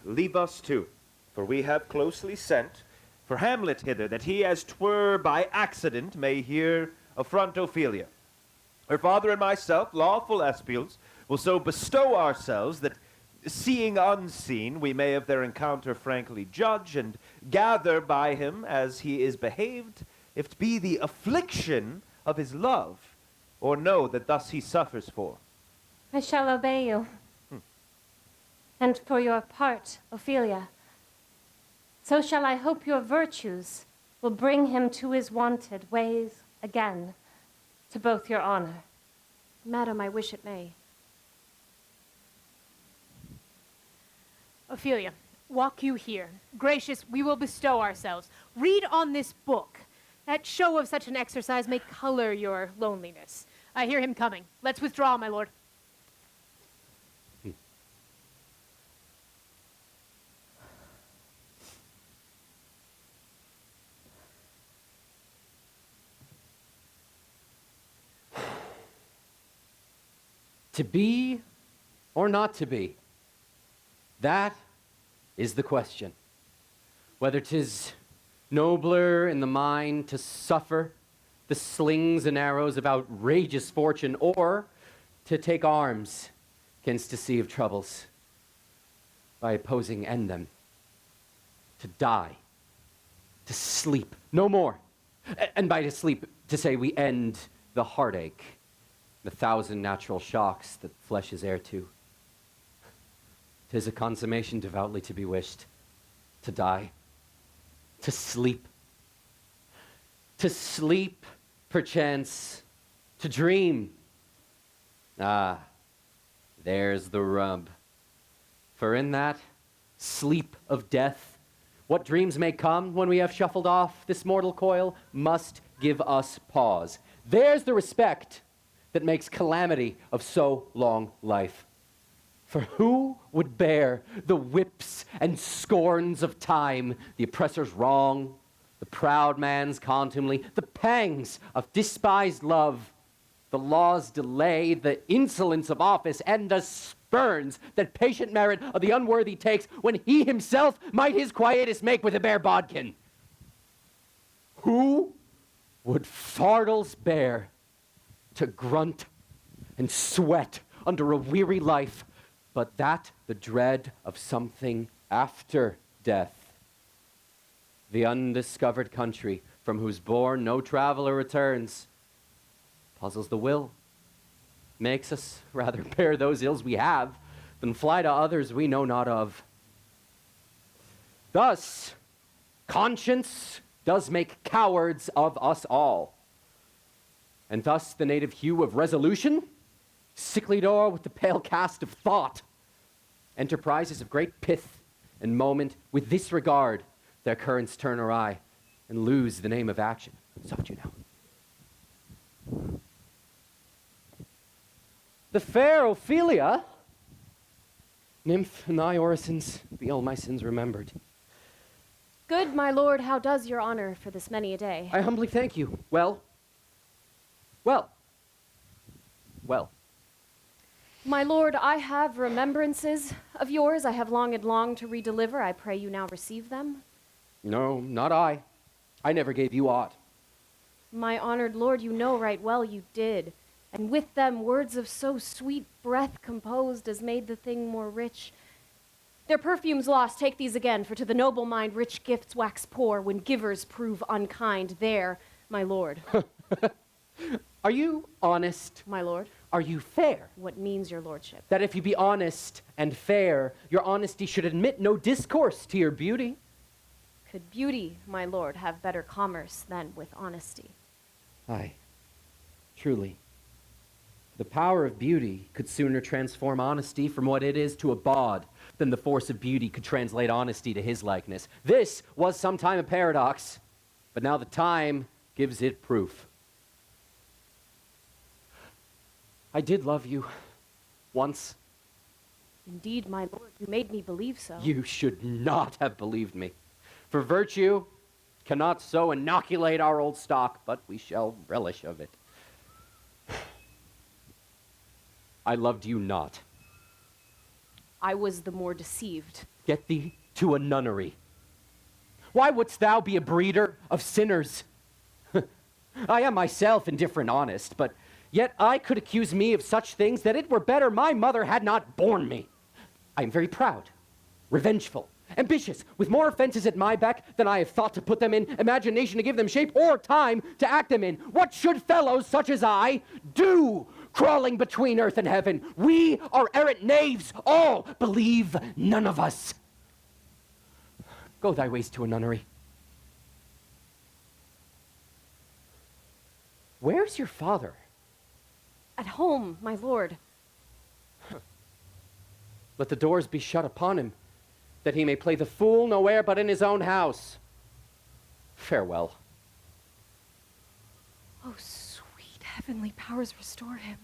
leave us too, for we have closely sent for Hamlet hither, that he, as 'twere by accident, may here affront Ophelia. Her father and myself, lawful espials, will so bestow ourselves that, seeing unseen, we may of their encounter frankly judge, and gather by him as he is behaved, if it be the affliction of his love, or know that thus he suffers for. I shall obey you. And for your part, Ophelia, so shall I hope your virtues will bring him to his wonted ways again, to both your honor. Madam, I wish it may. Ophelia, walk you here. Gracious, we will bestow ourselves. Read on this book. That show of such an exercise may color your loneliness. I hear him coming. Let's withdraw, my lord. To be or not to be? That is the question. Whether 'tis nobler in the mind to suffer the slings and arrows of outrageous fortune, or to take arms against a sea of troubles, by opposing end them, to die, to sleep, no more. And by to sleep, to say we end the heartache, the thousand natural shocks that flesh is heir to. 'Tis a consummation devoutly to be wished, to die, to sleep, perchance, to dream. Ah, there's the rub. For in that sleep of death, what dreams may come when we have shuffled off this mortal coil must give us pause. There's the respect that makes calamity of so long life. For who would bear the whips and scorns of time, the oppressor's wrong, the proud man's contumely, the pangs of despised love, the law's delay, the insolence of office, and the spurns that patient merit of the unworthy takes, when he himself might his quietus make with a bare bodkin? Who would fardels bear to grunt and sweat under a weary life, but that the dread of something after death? The undiscovered country, from whose bourne no traveler returns, puzzles the will, makes us rather bear those ills we have than fly to others we know not of. Thus, conscience does make cowards of us all. And thus the native hue of resolution, sicklied o'er with the pale cast of thought, enterprises of great pith and moment with this regard, their currents turn awry and lose the name of action. Soft you now. The fair Ophelia, nymph and thy orisons, be all my sins remembered. Good, my lord, how does your honor for this many a day? I humbly thank you. Well. My lord, I have remembrances of yours I have longed long to redeliver. I pray you now receive them. No, not I. I never gave you aught. My honored lord, you know right well you did. And with them words of so sweet breath composed as made the thing more rich. Their perfumes lost, take these again, for to the noble mind rich gifts wax poor when givers prove unkind. There, my lord. Are you honest? My lord. Are you fair? What means your lordship? That if you be honest and fair, your honesty should admit no discourse to your beauty. Could beauty, my lord, have better commerce than with honesty? Aye, truly. The power of beauty could sooner transform honesty from what it is to a bawd than the force of beauty could translate honesty to his likeness. This was sometime a paradox, but now the time gives it proof. I did love you once. Indeed, my lord, you made me believe so. You should not have believed me. For virtue cannot so inoculate our old stock, but we shall relish of it. I loved you not. I was the more deceived. Get thee to a nunnery. Why wouldst thou be a breeder of sinners? I am myself indifferent honest, but yet I could accuse me of such things that it were better my mother had not borne me. I am very proud, revengeful, ambitious, with more offenses at my beck than I have thought to put them in, imagination to give them shape, or time to act them in. What should fellows such as I do, crawling between earth and heaven? We are errant knaves, all, believe none of us. Go thy ways to a nunnery. Where's your father? At home, my lord. Let the doors be shut upon him, that he may play the fool nowhere but in his own house. Farewell. Oh, sweet heavenly powers, restore him.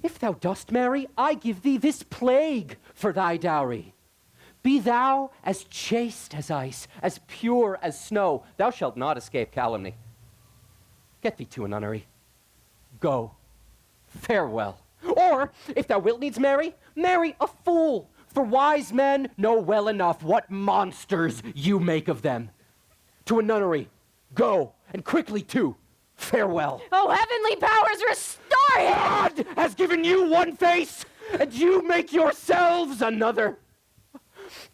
If thou dost marry, I give thee this plague for thy dowry. Be thou as chaste as ice, as pure as snow. Thou shalt not escape calumny. Get thee to a nunnery. Go. Farewell. Or, if thou wilt needs marry, marry a fool. For wise men know well enough what monsters you make of them. To a nunnery, go, and quickly too. Farewell. Oh, heavenly powers, restore him! God has given you one face, and you make yourselves another.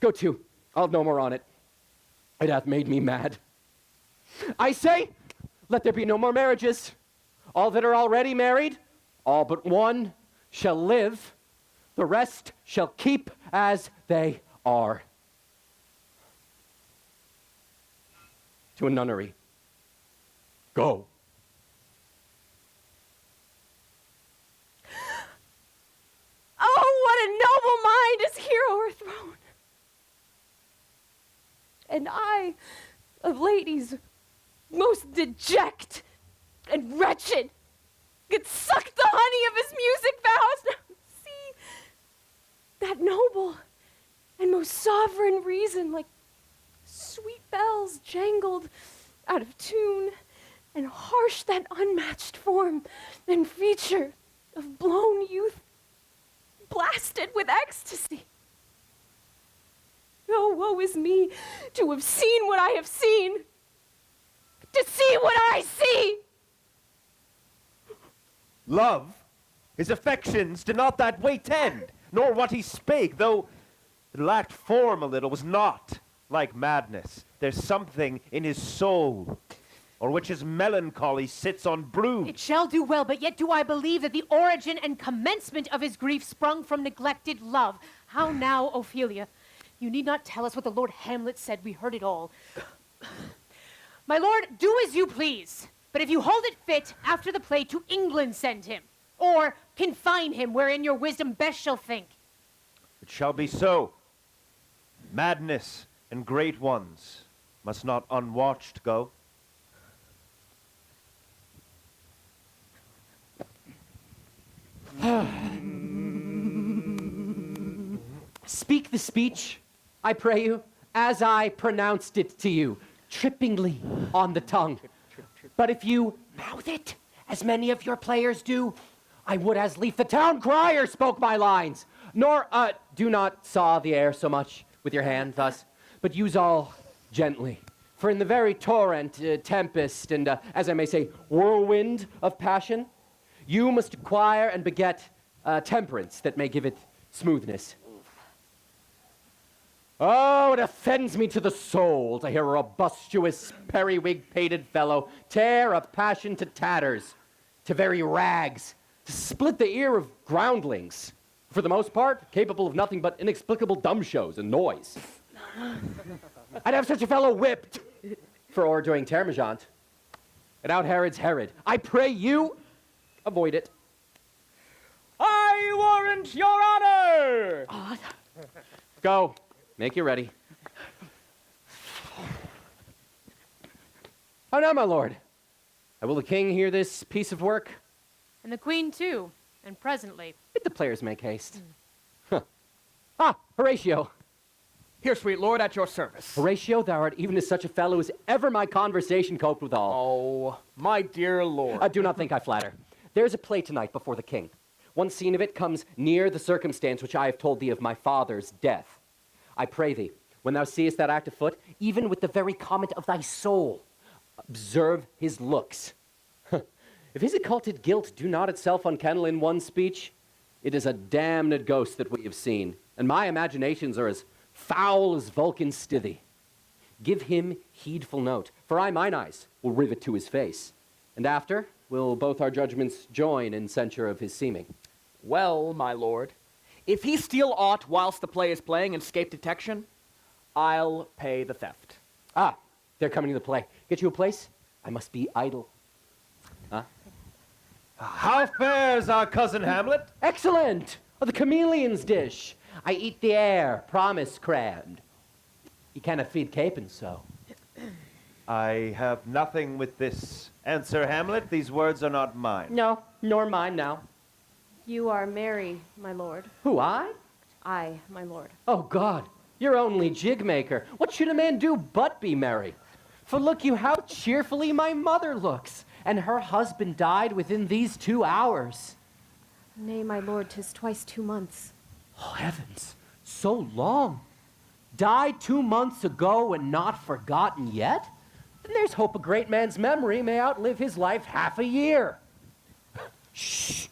Go to, I'll have no more on it. It hath made me mad. I say, let there be no more marriages. All that are already married, all but one, shall live. The rest shall keep as they are. To a nunnery, go. Oh, what a noble mind is here o'erthrown! And I, of ladies, most deject and wretched, could suck the honey of his music vows. Now see that noble and most sovereign reason, like sweet bells jangled out of tune, and harsh that unmatched form and feature of blown youth, blasted with ecstasy. Oh, woe is me to have seen what I have seen, to see what I see. Love, his affections did not that way tend, nor what he spake, though it lacked form a little, was not like madness. There's something in his soul, or which his melancholy sits on brood. It shall do well, but yet do I believe that the origin and commencement of his grief sprung from neglected love. How now, Ophelia? You need not tell us what the Lord Hamlet said. We heard it all. My lord, do as you please. But if you hold it fit, after the play, to England send him. Or confine him wherein your wisdom best shall think. It shall be so. Madness and great ones must not unwatched go. Speak the speech, I pray you, as I pronounced it to you, trippingly on the tongue. But if you mouth it, as many of your players do, I would as lief the town crier spoke my lines. Nor, do not saw the air so much with your hand thus, but use all gently. For in the very torrent, tempest, and, as I may say, whirlwind of passion, you must acquire and beget temperance that may give it smoothness. Oh, it offends me to the soul to hear a robustious, periwig-pated fellow tear a passion to tatters, to very rags, to split the ear of groundlings, for the most part, capable of nothing but inexplicable dumb shows and noise. I'd have such a fellow whipped for o'erdoing Termagant, and out Herod's Herod. I pray you, avoid it. I warrant your honor! Go. Make you ready. How now, my lord? Will the king hear this piece of work? And the queen too, and presently. Bid the players make haste. Huh. Ah, Horatio. Here, sweet lord, at your service. Horatio, thou art even as such a fellow as ever my conversation coped withal. Oh, my dear lord. Do not think I flatter. There's a play tonight before the king. One scene of it comes near the circumstance which I have told thee of my father's death. I pray thee, when thou seest that act afoot, even with the very comment of thy soul, observe his looks. If his occulted guilt do not itself unkennel in one speech, it is a damned ghost that we have seen, and my imaginations are as foul as Vulcan's stithy. Give him heedful note, for I mine eyes will rivet to his face, and after will both our judgments join in censure of his seeming. Well, my lord, if he steal aught whilst the play is playing and escape detection, I'll pay the theft. Ah, they're coming to the play. Get you a place? I must be idle. Huh? How fares our cousin Hamlet? Excellent! Oh, the chameleon's dish. I eat the air, promise crammed. You cannot feed capon so. I have nothing with this. Answer, Hamlet, these words are not mine. No, nor mine now. You are merry, my lord. Who, I? I, my lord. Oh, God, you're only jig maker. What should a man do but be merry? For look you how cheerfully my mother looks, and her husband died within these 2 hours. Nay, my lord, 'tis twice 2 months. Oh, heavens, so long. Died 2 months ago and not forgotten yet? Then there's hope a great man's memory may outlive his life half a year. Shh.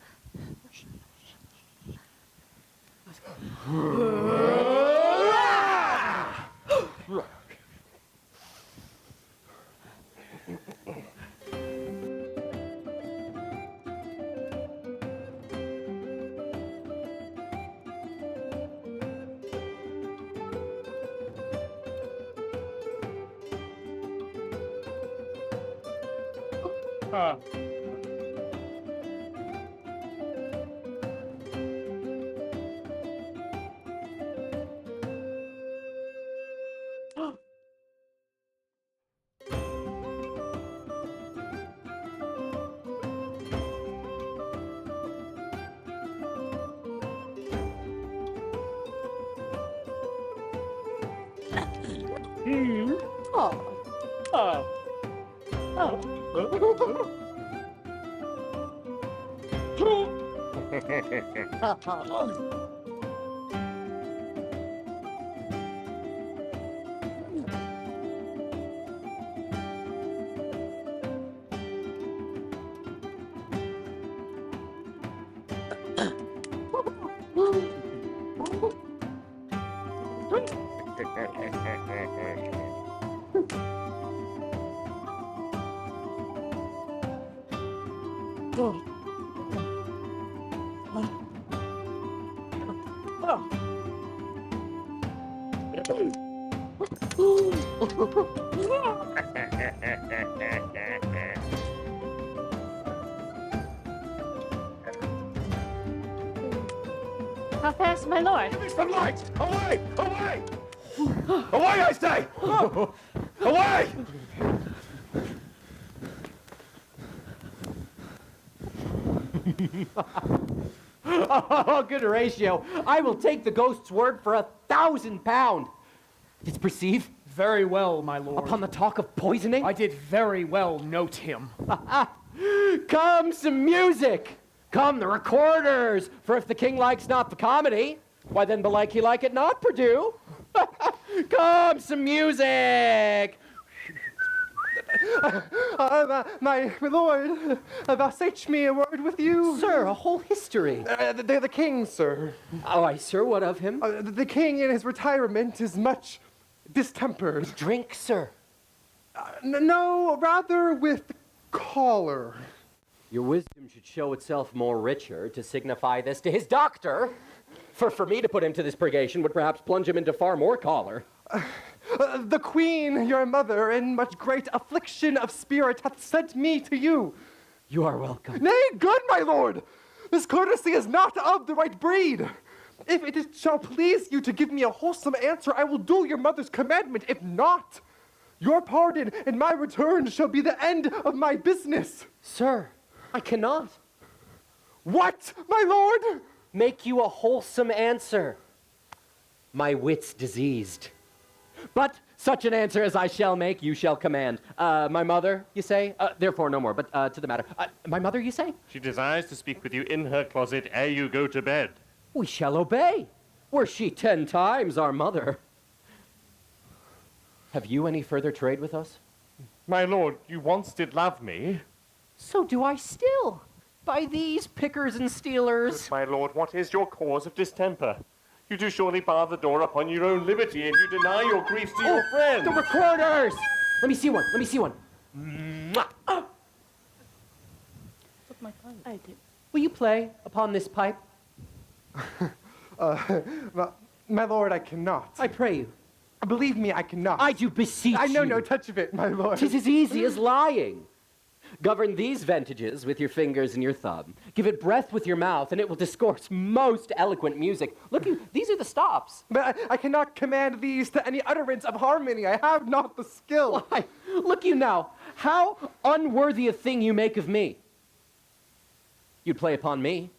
How fares my lord? Give me some light! Away! Away! Away, I say! Away! Oh, good Horatio. I will take the ghost's word for £1,000. Didst perceive? Very well, my lord. Upon the talk of poisoning? I did very well note him. Come, some music! Come, the recorders! For if the king likes not the comedy, why then belike he like it not, Purdue. Come, some music! My lord, vouchsafe me a word with you. Sir, a whole history. The king, sir. Oh, aye, sir, what of him? The king in his retirement is much distempered. Drink, sir. No, rather with choler. Your wisdom should show itself more richer to signify this to his doctor. For me to put him to this purgation would perhaps plunge him into far more choler. The queen, your mother, in much great affliction of spirit, hath sent me to you. You are welcome. Nay, good, my lord. This courtesy is not of the right breed. If it shall please you to give me a wholesome answer, I will do your mother's commandment. If not, your pardon and my return shall be the end of my business. Sir, I cannot. What, my lord? Make you a wholesome answer. My wit's diseased. But such an answer as I shall make, you shall command. My mother, you say? Therefore, no more, but to the matter. My mother, you say? She desires to speak with you in her closet ere you go to bed. We shall obey. Were she 10 times our mother. Have you any further trade with us? My lord, you once did love me. So do I still. By these pickers and stealers. But, my lord, what is your cause of distemper? You do surely bar the door upon your own liberty if you deny your griefs to your friends. The recorders! Let me see one. Let me see one. Mwah. Took my pipe. I did. Will you play upon this pipe? My lord, I cannot. I pray you. Believe me, I cannot. I do beseech you. I know no touch of it, my lord. 'Tis as easy as lying. Govern these ventages with your fingers and your thumb. Give it breath with your mouth, and it will discourse most eloquent music. Look, these are the stops. But I cannot command these to any utterance of harmony. I have not the skill. Why, look you now, how unworthy a thing you make of me. You'd play upon me.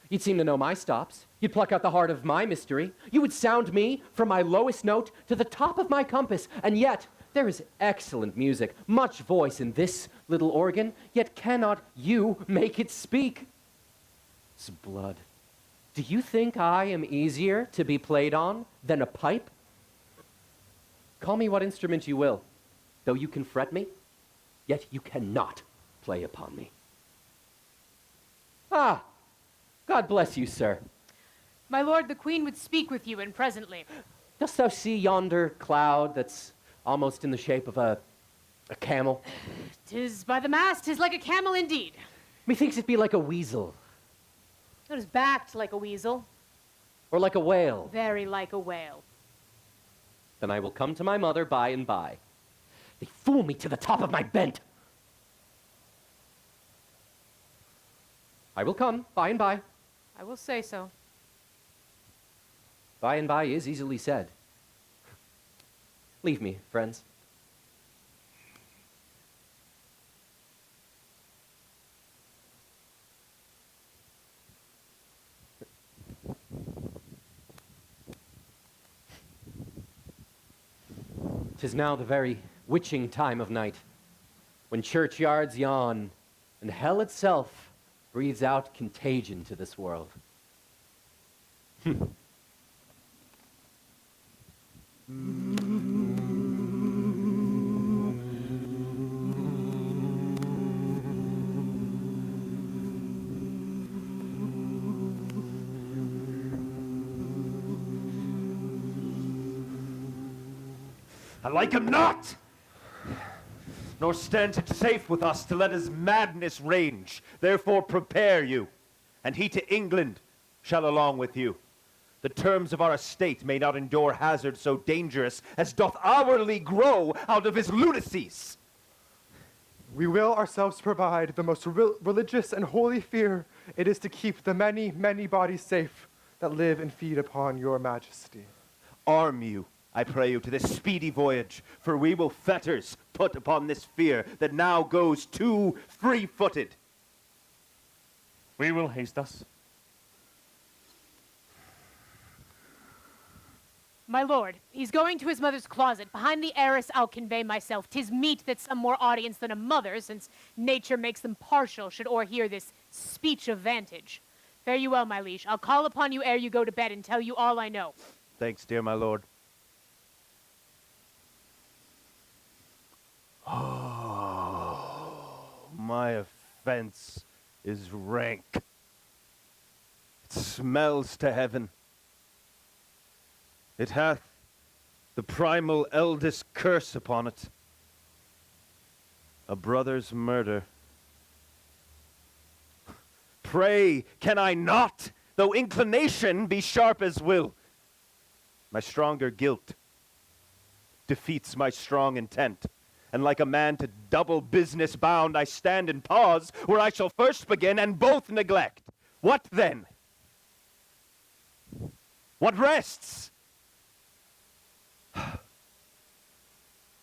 You'd seem to know my stops. You'd pluck out the heart of my mystery. You would sound me from my lowest note to the top of my compass, and yet there is excellent music, much voice in this little organ, yet cannot you make it speak. It's blood. Do you think I am easier to be played on than a pipe? Call me what instrument you will, though you can fret me, yet you cannot play upon me. Ah, God bless you, sir. My lord, the queen would speak with you, and presently. Dost thou see yonder cloud that's almost in the shape of a camel? 'Tis by the mast, 'tis like a camel indeed. Methinks it be like a weasel, It is backed like a weasel, or like a whale. very like a whale. Then I will come to my mother by and by. They fool me to the top of my bent. I will come by and by. I will say so. By and by is easily said. Leave me, friends. 'Tis now the very witching time of night, when churchyards yawn, and hell itself breathes out contagion to this world. I like him not, nor stands it safe with us to let his madness range. Therefore prepare you, and he to England shall along with you. The terms of our estate may not endure hazard so dangerous as doth hourly grow out of his lunacies. We will ourselves provide the most religious and holy fear it is to keep the many, many bodies safe that live and feed upon your majesty. Arm you, I pray you, to this speedy voyage, for we will fetters put upon this fear that now goes too free-footed. We will haste us. My lord, he's going to his mother's closet. Behind the arras I'll convey myself. 'Tis meet that some more audience than a mother, since nature makes them partial, should o'erhear this speech of vantage. Fare you well, my liege. I'll call upon you ere you go to bed and tell you all I know. Thanks, dear my lord. Oh, my offense is rank. It smells to heaven. It hath the primal eldest curse upon it. A brother's murder. Pray, can I not, though inclination be sharp as will? My stronger guilt defeats my strong intent, and like a man to double business bound, I stand and pause where I shall first begin and both neglect. What then? What rests?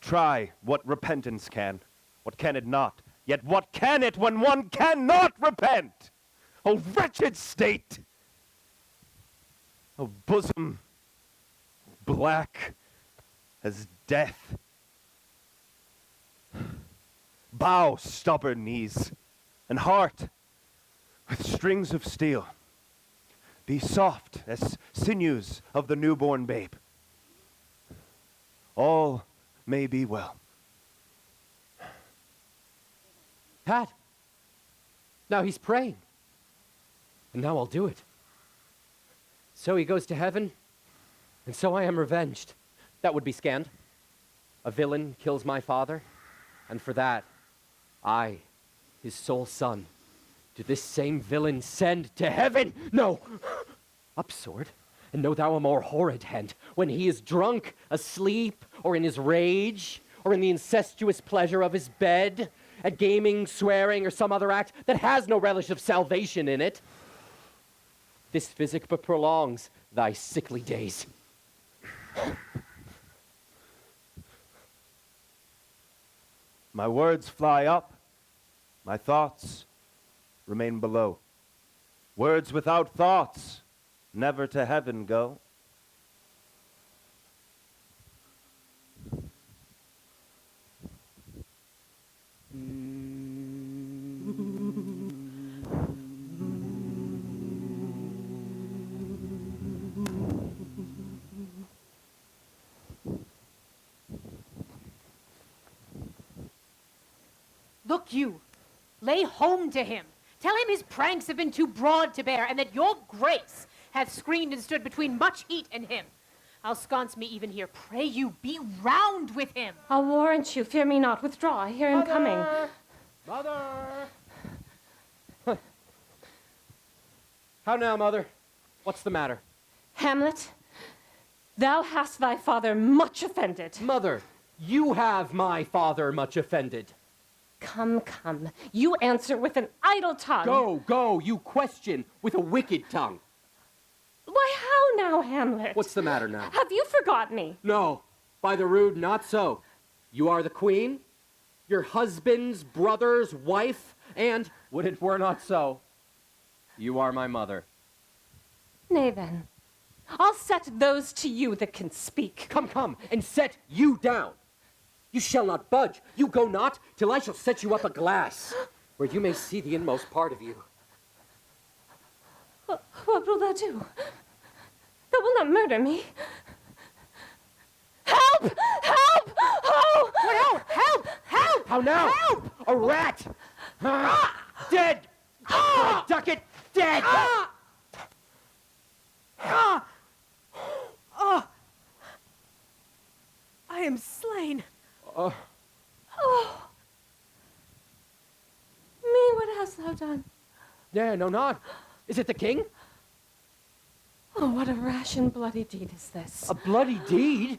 Try what repentance can. What can it not? Yet what can it when one cannot repent? O wretched state! O bosom black as death. Bow, stubborn knees, and heart with strings of steel. Be soft as sinews of the newborn babe. All may be well. Pat, now he's praying, and now I'll do it. So he goes to heaven, and so I am revenged. That would be scanned. A villain kills my father, and for that, I, his sole son, do this same villain send to heaven? No! Up, sword, and know thou a more horrid hent, when he is drunk, asleep, or in his rage, or in the incestuous pleasure of his bed, at gaming, swearing, or some other act that has no relish of salvation in it. This physic but prolongs thy sickly days. My words fly up, my thoughts remain below. Words without thoughts never to heaven go. Look you, lay home to him. Tell him his pranks have been too broad to bear, and that your grace hath screened and stood between much heat and him. I'll sconce me even here. Pray you, be round with him. I'll warrant you. Fear me not. Withdraw. I hear him coming. Mother! How now, mother? What's the matter? Hamlet, thou hast thy father much offended. Mother, you have my father much offended. Come, come. You answer with an idle tongue. Go, go, you question with a wicked tongue. Why, how now, Hamlet? What's the matter now? Have you forgot me? No, by the rood, not so. You are the queen, your husband's brother's wife, and, would it were not so, you are my mother. Nay then, I'll set those to you that can speak. Come, come, and set you down. You shall not budge. You go not till I shall set you up a glass, where you may see the inmost part of you. What will thou do? Thou wilt not murder me. Help! Help! Oh! What out? Help! Help! How now? Help! A rat! Dead! Ducket! Dead! I am slain. Oh. Me, what hast thou done? Yeah, no, not. Is it the king? Oh, what a rash and bloody deed is this. A bloody deed?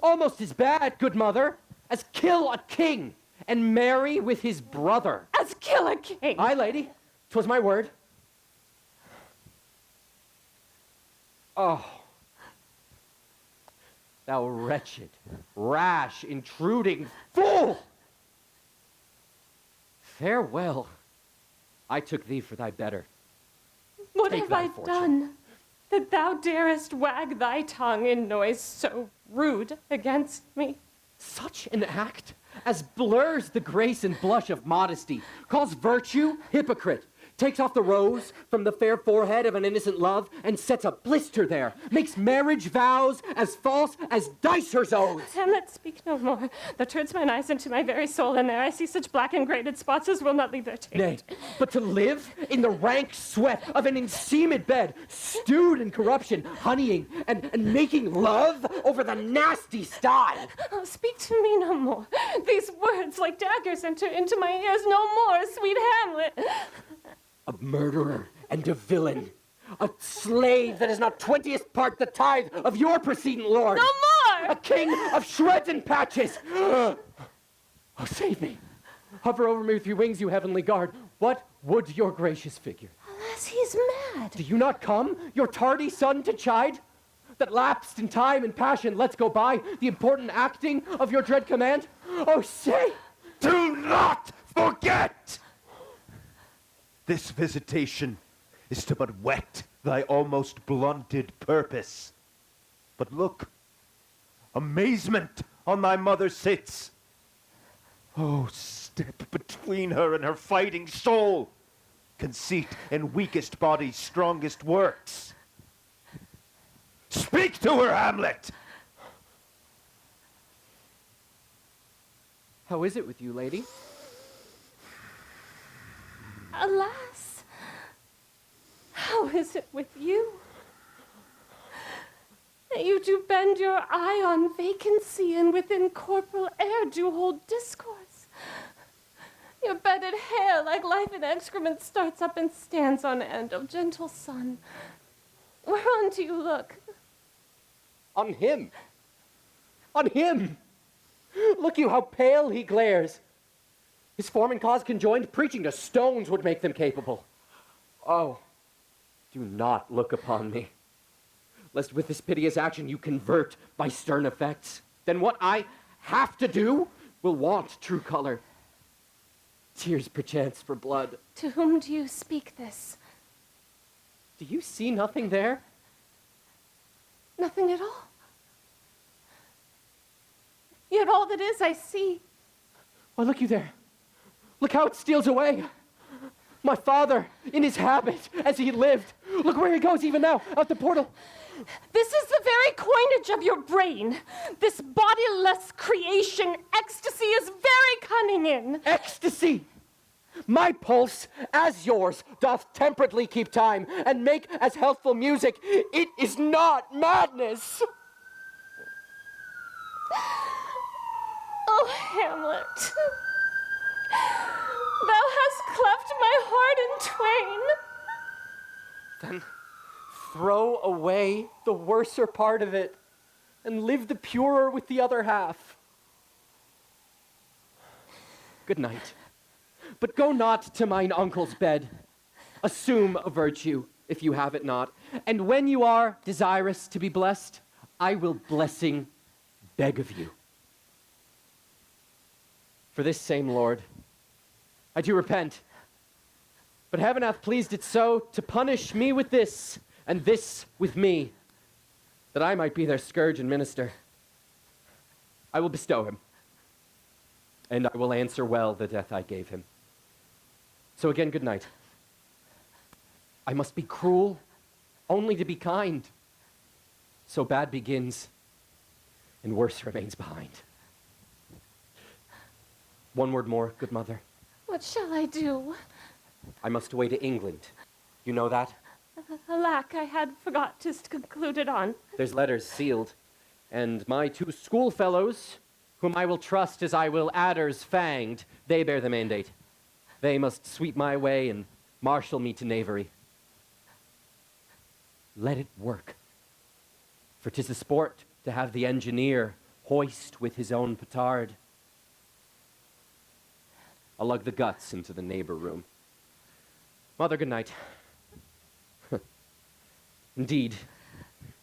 Almost as bad, good mother, as kill a king and marry with his brother. As kill a king? Aye, lady. 'Twas my word. Oh. Thou wretched, rash, intruding fool! Farewell. I took thee for thy better. What Take have thy I fortune. done that thou darest wag thy tongue in noise so rude against me? Such an act as blurs the grace and blush of modesty, calls virtue hypocrite, takes off the rose from the fair forehead of an innocent love, and sets a blister there, makes marriage vows as false as dicer's oaths. Hamlet, speak no more. Thou turns mine eyes into my very soul, and there I see such black and grated spots as will not leave their taint. Nay, but to live in the rank sweat of an enseamed bed, stewed in corruption, honeying and making love over the nasty sty. Oh, speak to me no more. These words like daggers enter into my ears no more, sweet Hamlet. A murderer and a villain, a slave that is not 20th part the tithe of your precedent lord. No more! A king of shreds and patches. Oh, save me. Hover over me with your wings, you heavenly guard. What would your gracious figure? Alas, he's mad. Do you not come, your tardy son to chide? That lapsed in time and passion lets go by the important acting of your dread command? Oh, say! Do not forget! This visitation is to but whet thy almost blunted purpose. But look, amazement on thy mother sits. Oh, step between her and her fighting soul. Conceit in weakest body's strongest works. Speak to her, Hamlet! How is it with you, lady? Alas, how is it with you? That you do bend your eye on vacancy, and within corporal air do hold discourse. Your bedded hair, like life in excrement, starts up and stands on end. O gentle son, whereon do you look? On him. On him. Look you how pale he glares. His form and cause conjoined, preaching to stones would make them capable. Oh, do not look upon me, lest with this piteous action you convert my stern effects. Then what I have to do will want true color. Tears perchance for blood. To whom do you speak this? Do you see nothing there? Nothing at all. Yet all that is I see. Why, look you there. Look how it steals away. My father, in his habit, as he lived. Look where he goes even now, out the portal. This is the very coinage of your brain. This bodiless creation ecstasy is very cunning in. Ecstasy! My pulse, as yours, doth temperately keep time, and make as healthful music. It is not madness. Oh, Hamlet, thou hast cleft my heart in twain. Then throw away the worser part of it, and live the purer with the other half. Good night. But go not to mine uncle's bed. Assume a virtue, if you have it not. And when you are desirous to be blessed, I will blessing beg of you. For this same Lord, I do repent. But heaven hath pleased it so to punish me with this, and this with me, that I might be their scourge and minister. I will bestow him, and I will answer well the death I gave him. So again, good night. I must be cruel only to be kind. So bad begins, and worse remains behind. One word more, good mother. What shall I do? I must away to England. You know that? Alack, I had forgot 'tis concluded on. There's letters sealed, and my 2 schoolfellows, whom I will trust as I will adders fanged, they bear the mandate. They must sweep my way and marshal me to knavery. Let it work. For 'tis a sport to have the engineer hoist with his own petard. I'll lug the guts into the neighbor room. Mother, good night. Indeed,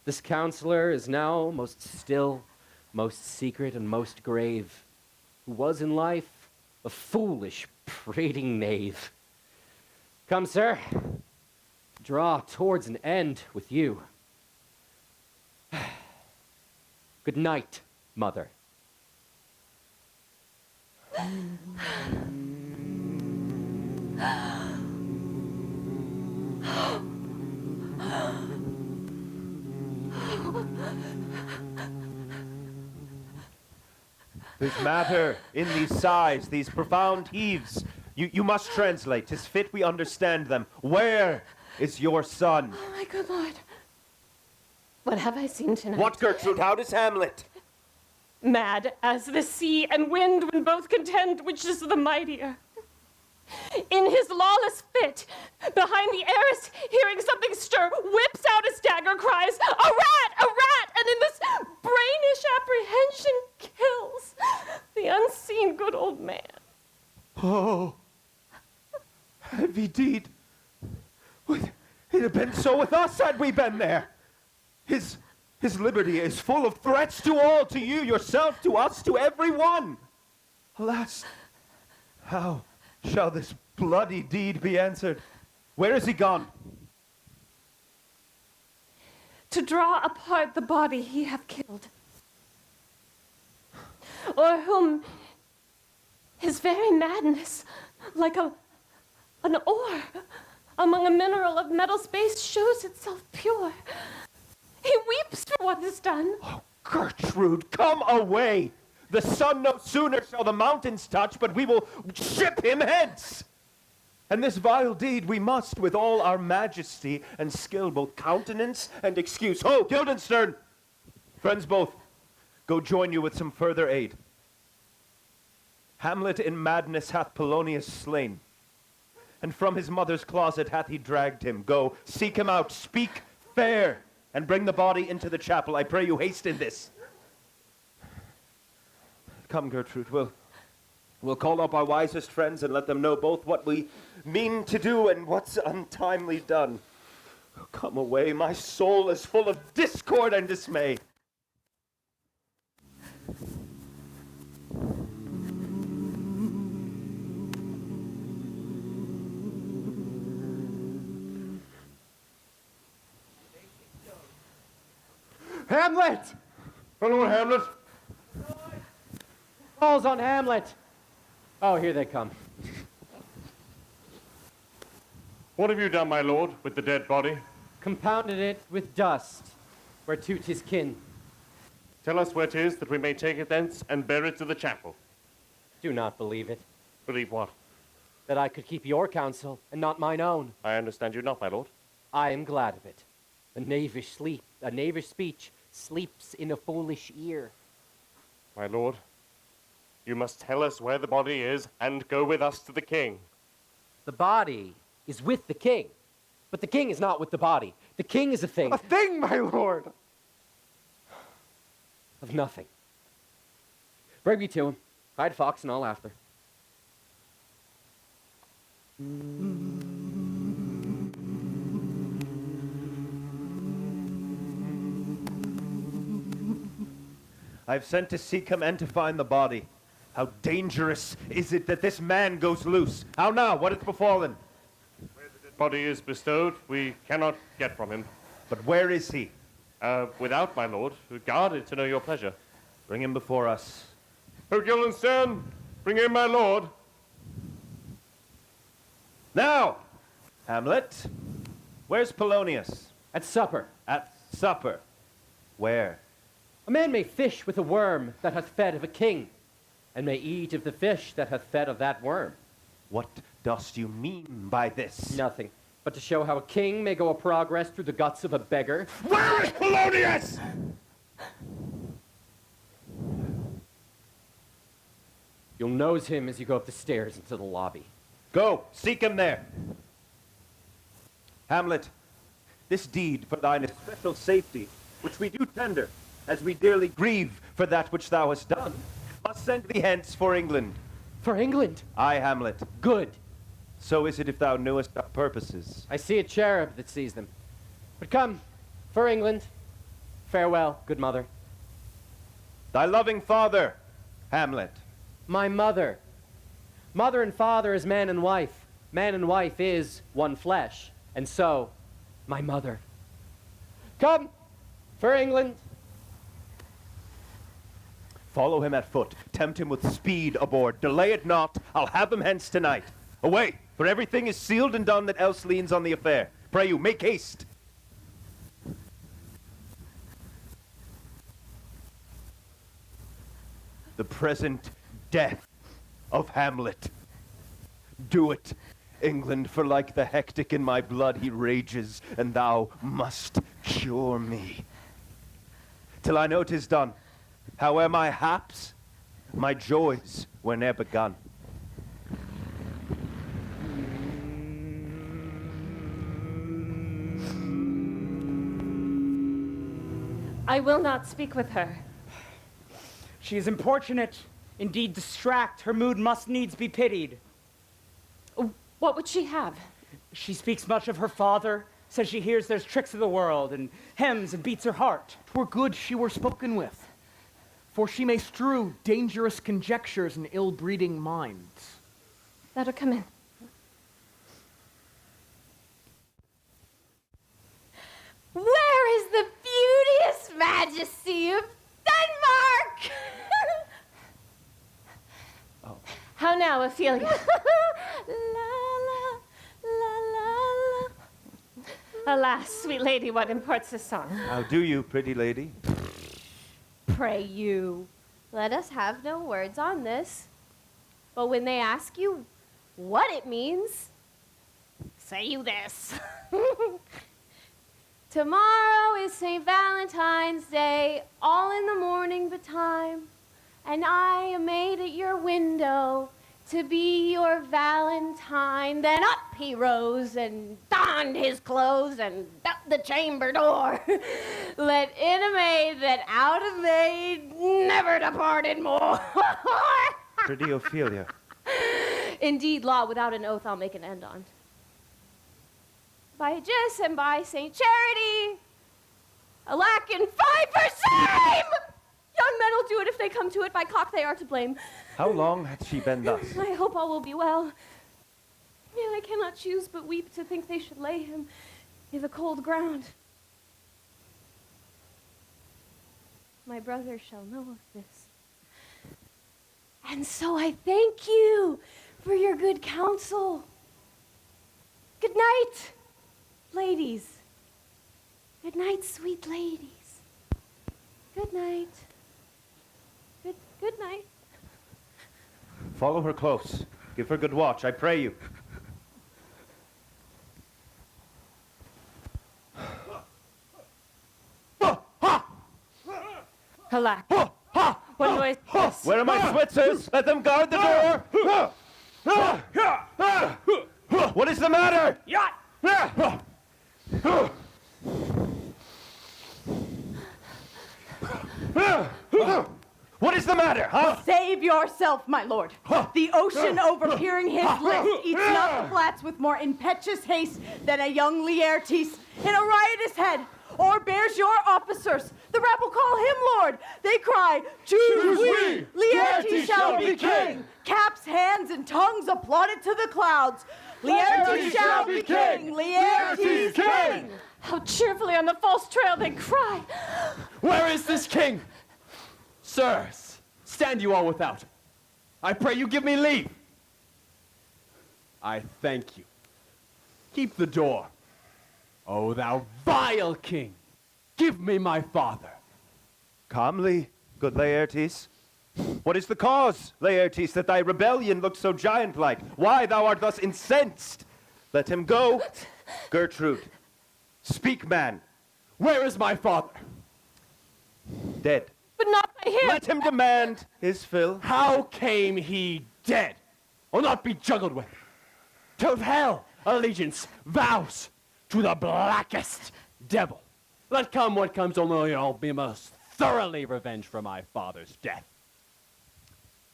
this counselor is now most still, most secret, and most grave, who was in life a foolish, prating knave. Come, sir, draw towards an end with you. Good night, mother. There's matter in these sighs, these profound heaves. You must translate. 'Tis fit we understand them. Where is your son? Oh, my good Lord. What have I seen tonight? What, Gertrude? How does Hamlet? Mad as the sea and wind when both contend which is the mightier. In his lawless fit, behind the arras, hearing something stir, whips out his dagger, cries, "A rat! A rat!" and in this brainish apprehension kills the unseen good old man. Oh, heavy deed. It'd have been so with us had we been there. His liberty is full of threats to all, to you, yourself, to us, to everyone. Alas, how shall this bloody deed be answered? Where is he gone? To draw apart the body he hath killed, or whom his very madness, like an ore among a mineral of metal space, shows itself pure. He weeps for what is done. Oh, Gertrude, come away. The sun no sooner shall the mountains touch, but we will ship him hence. And this vile deed we must, with all our majesty and skill, both countenance and excuse. Ho, Guildenstern! Friends both, go join you with some further aid. Hamlet in madness hath Polonius slain, and from his mother's closet hath he dragged him. Go, seek him out, speak fair, and bring the body into the chapel. I pray you haste in this. Come, Gertrude, we'll call up our wisest friends and let them know both what we mean to do and what's untimely done. Come away, my soul is full of discord and dismay. Hamlet! Hello, Hamlet. Calls on Hamlet. Oh, here they come. What have you done, my lord, with the dead body? Compounded it with dust, whereto 'tis kin. Tell us where it is, that we may take it thence and bear it to the chapel. Do not believe it, Believe what? that I could keep your counsel and not mine own. I understand you not, my lord. I am glad of it. A knavish speech sleeps in a foolish ear. My lord, you must tell us where the body is and go with us to the king. The body is with the king, but the king is not with the body. The king is a thing A thing, my lord! of nothing. Bring me to him. Hide Fox and all after. I've sent to seek him and to find the body. How dangerous is it that this man goes loose? How now? What hath befallen? Where the dead body is bestowed, we cannot get from him. But where is he? Without, my lord, guarded to know your pleasure. Bring him before us. O Guildenstern, bring in my lord. Now, Hamlet, where's Polonius? At supper. At supper. Where? A man may fish with a worm that hath fed of a king, and may eat of the fish that hath fed of that worm. What dost you mean by this? Nothing, but to show how a king may go a progress through the guts of a beggar. Where is Polonius? You'll nose him as you go up the stairs into the lobby. Go, seek him there. Hamlet, this deed for thine especial safety, which we do tender, as we dearly grieve for that which thou hast done, must send thee hence for England. For England? Aye, Hamlet. Good. So is it if thou knewest our purposes. I see a cherub that sees them. But come, for England. Farewell, good mother. Thy loving father, Hamlet. My mother. Mother and father is man and wife. Man and wife is one flesh. And so, my mother. Come, for England. Follow him at foot. Tempt him with speed aboard. Delay it not. I'll have him hence tonight. Away, for everything is sealed and done that else leans on the affair. Pray you, make haste. The present death of Hamlet. Do it, England, for like the hectic in my blood he rages, and thou must cure me. Till I know 'tis done, howe'er my haps, my joys were ne'er begun. I will not speak with her. She is importunate, indeed distract. Her mood must needs be pitied. What would she have? She speaks much of her father, says she hears there's tricks of the world, and hems and beats her heart. 'Twere good she were spoken with, for she may strew dangerous conjectures in ill-breeding minds. Let her come in. Where is the beauteous majesty of Denmark? How now, Ophelia? La, la, la, la, la. Alas, sweet lady, what imports this song? How do you, pretty lady? Pray you, let us have no words on this. But when they ask you what it means, say you this. Tomorrow is St. Valentine's Day, all in the morning betime, and I am made at your window to be your Valentine. Then up he rose and donned his clothes and shut the chamber door. Let in a maid that out of maid never departed more. Pretty Ophelia. Indeed, law, without an oath I'll make an end on. By Gis and by St. Charity, alack and fie for shame! Young men will do it if they come to it, by cock they are to blame. How long hath she been thus? I hope all will be well. Yet I cannot choose but weep to think they should lay him i' the cold ground. My brother shall know of this. And so I thank you for your good counsel. Good night, ladies. Good night, sweet ladies. Good night. Good night. Follow her close. Give her good watch, I pray you. Alack. What noise is this? Where are my Switzers? Let them guard the door! What is the matter? What is the matter, huh? Save yourself, my lord. The ocean, overpeering his list, eats not the flats with more impetuous haste than a young Laertes in a riotous head, or bears your officers. The rabble call him lord. They cry, choose we! Laertes shall be king! Caps, hands, and tongues applauded to the clouds. Laertes shall be king! Laertes king! How cheerfully on the false trail they cry. Where is this king? Sirs, stand you all without. I pray you give me leave. I thank you. Keep the door. O thou vile king, give me my father. Calmly, good Laertes. What is the cause, Laertes, that thy rebellion looks so giant-like? Why thou art thus incensed? Let him go. Gertrude, speak, man. Where is my father? Dead. But not by him. Let him demand his fill. How came he dead? Or not be juggled with? To hell, allegiance, vows, to the blackest devil. Let come what comes, only I'll be most thoroughly revenged for my father's death.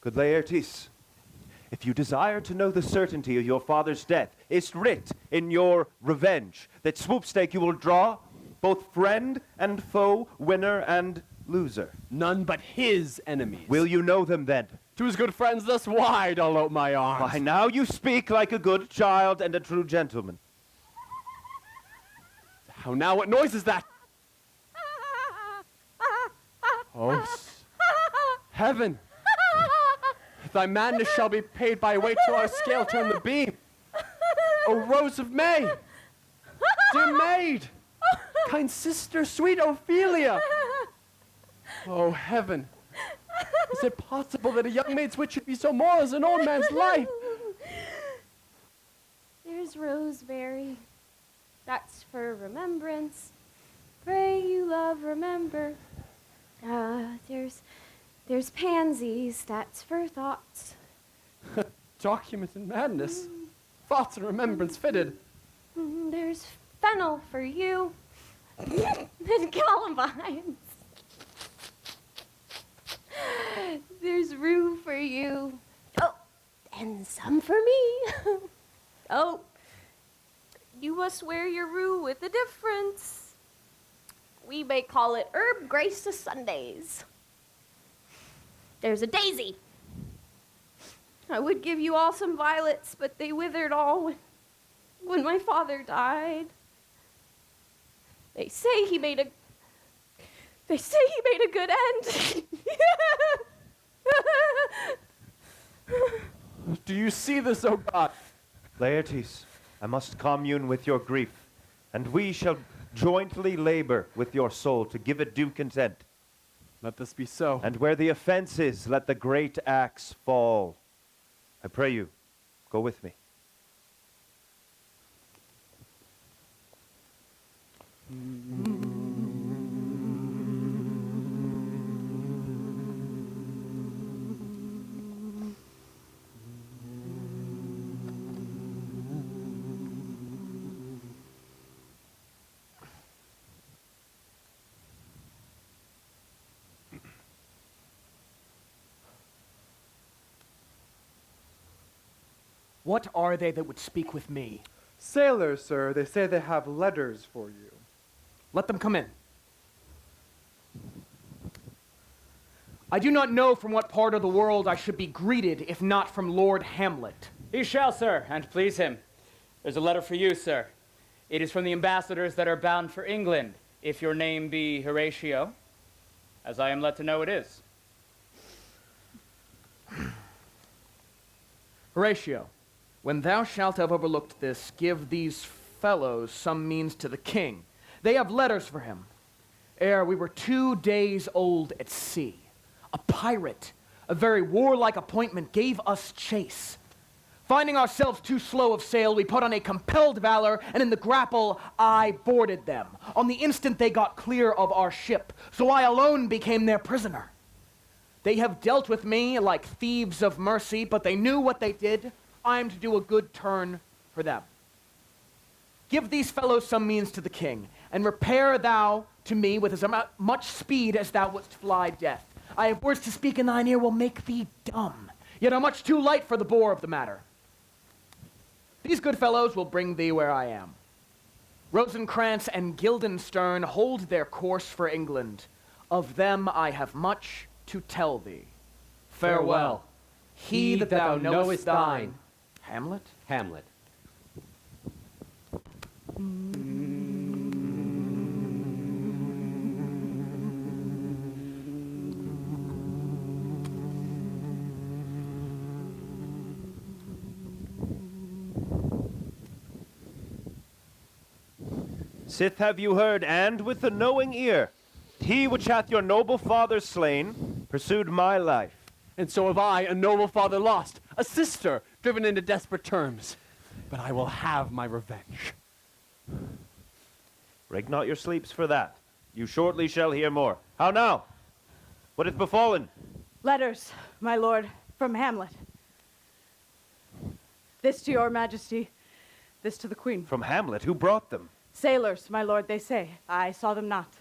Good Laertes, if you desire to know the certainty of your father's death, it's writ in your revenge that swoopstake you will draw, both friend and foe, winner and loser. None but his enemies. Will you know them then? To his good friends thus wide I'll ope my arms. Why, now you speak like a good child and a true gentleman. How now, what noise is that? Oh, heaven! Thy madness shall be paid by weight to our scale turn the beam. O Rose of May! Dear maid! Kind sister, sweet Ophelia! Oh, heaven! Is it possible that a young maid's wit should be so moral as an old man's life? There's rosemary. That's for remembrance. Pray you, love, remember. There's pansies. That's for thoughts. Document and madness. Thoughts and remembrance fitted. There's fennel for you. And columbines. There's rue for you. Oh, and some for me. Oh, you must wear your rue with a difference. We may call it herb grace to Sundays. There's a daisy. I would give you all some violets, but they withered all when my father died. They say he made a good end. Do you see this, O God? Laertes, I must commune with your grief, and we shall jointly labor with your soul to give it due content. Let this be so. And where the offense is, let the great axe fall. I pray you, go with me. What are they that would speak with me? Sailors, sir, they say they have letters for you. Let them come in. I do not know from what part of the world I should be greeted, if not from Lord Hamlet. He shall, sir, and please him. There's a letter for you, sir. It is from the ambassadors that are bound for England, if your name be Horatio, as I am led to know it is. Horatio, when thou shalt have overlooked this, give these fellows some means to the king. They have letters for him. Ere we were 2 days old at sea, A pirate, a very warlike appointment, gave us chase. Finding ourselves too slow of sail, we put on a compelled valor, and in the grapple, I boarded them. On the instant, they got clear of our ship, so I alone became their prisoner. They have dealt with me like thieves of mercy, but they knew what they did. I am to do a good turn for them. Give these fellows some means to the king, and repair thou to me with as much speed as thou wouldst fly death. I have words to speak in thine ear will make thee dumb, yet are much too light for the bore of the matter. These good fellows will bring thee where I am. Rosencrantz and Guildenstern hold their course for England. Of them I have much to tell thee. Farewell. He that thou knowest thine. Hamlet? Hamlet. Sith have you heard, and with a knowing ear, he which hath your noble father slain pursued my life. And so have I, a noble father lost, a sister driven into desperate terms. But I will have my revenge. Break not your sleeps for that. You shortly shall hear more. How now? What hath befallen? Letters, my lord, from Hamlet. This to your majesty, this to the queen. From Hamlet? Who brought them? Sailors, my lord, they say. I saw them not.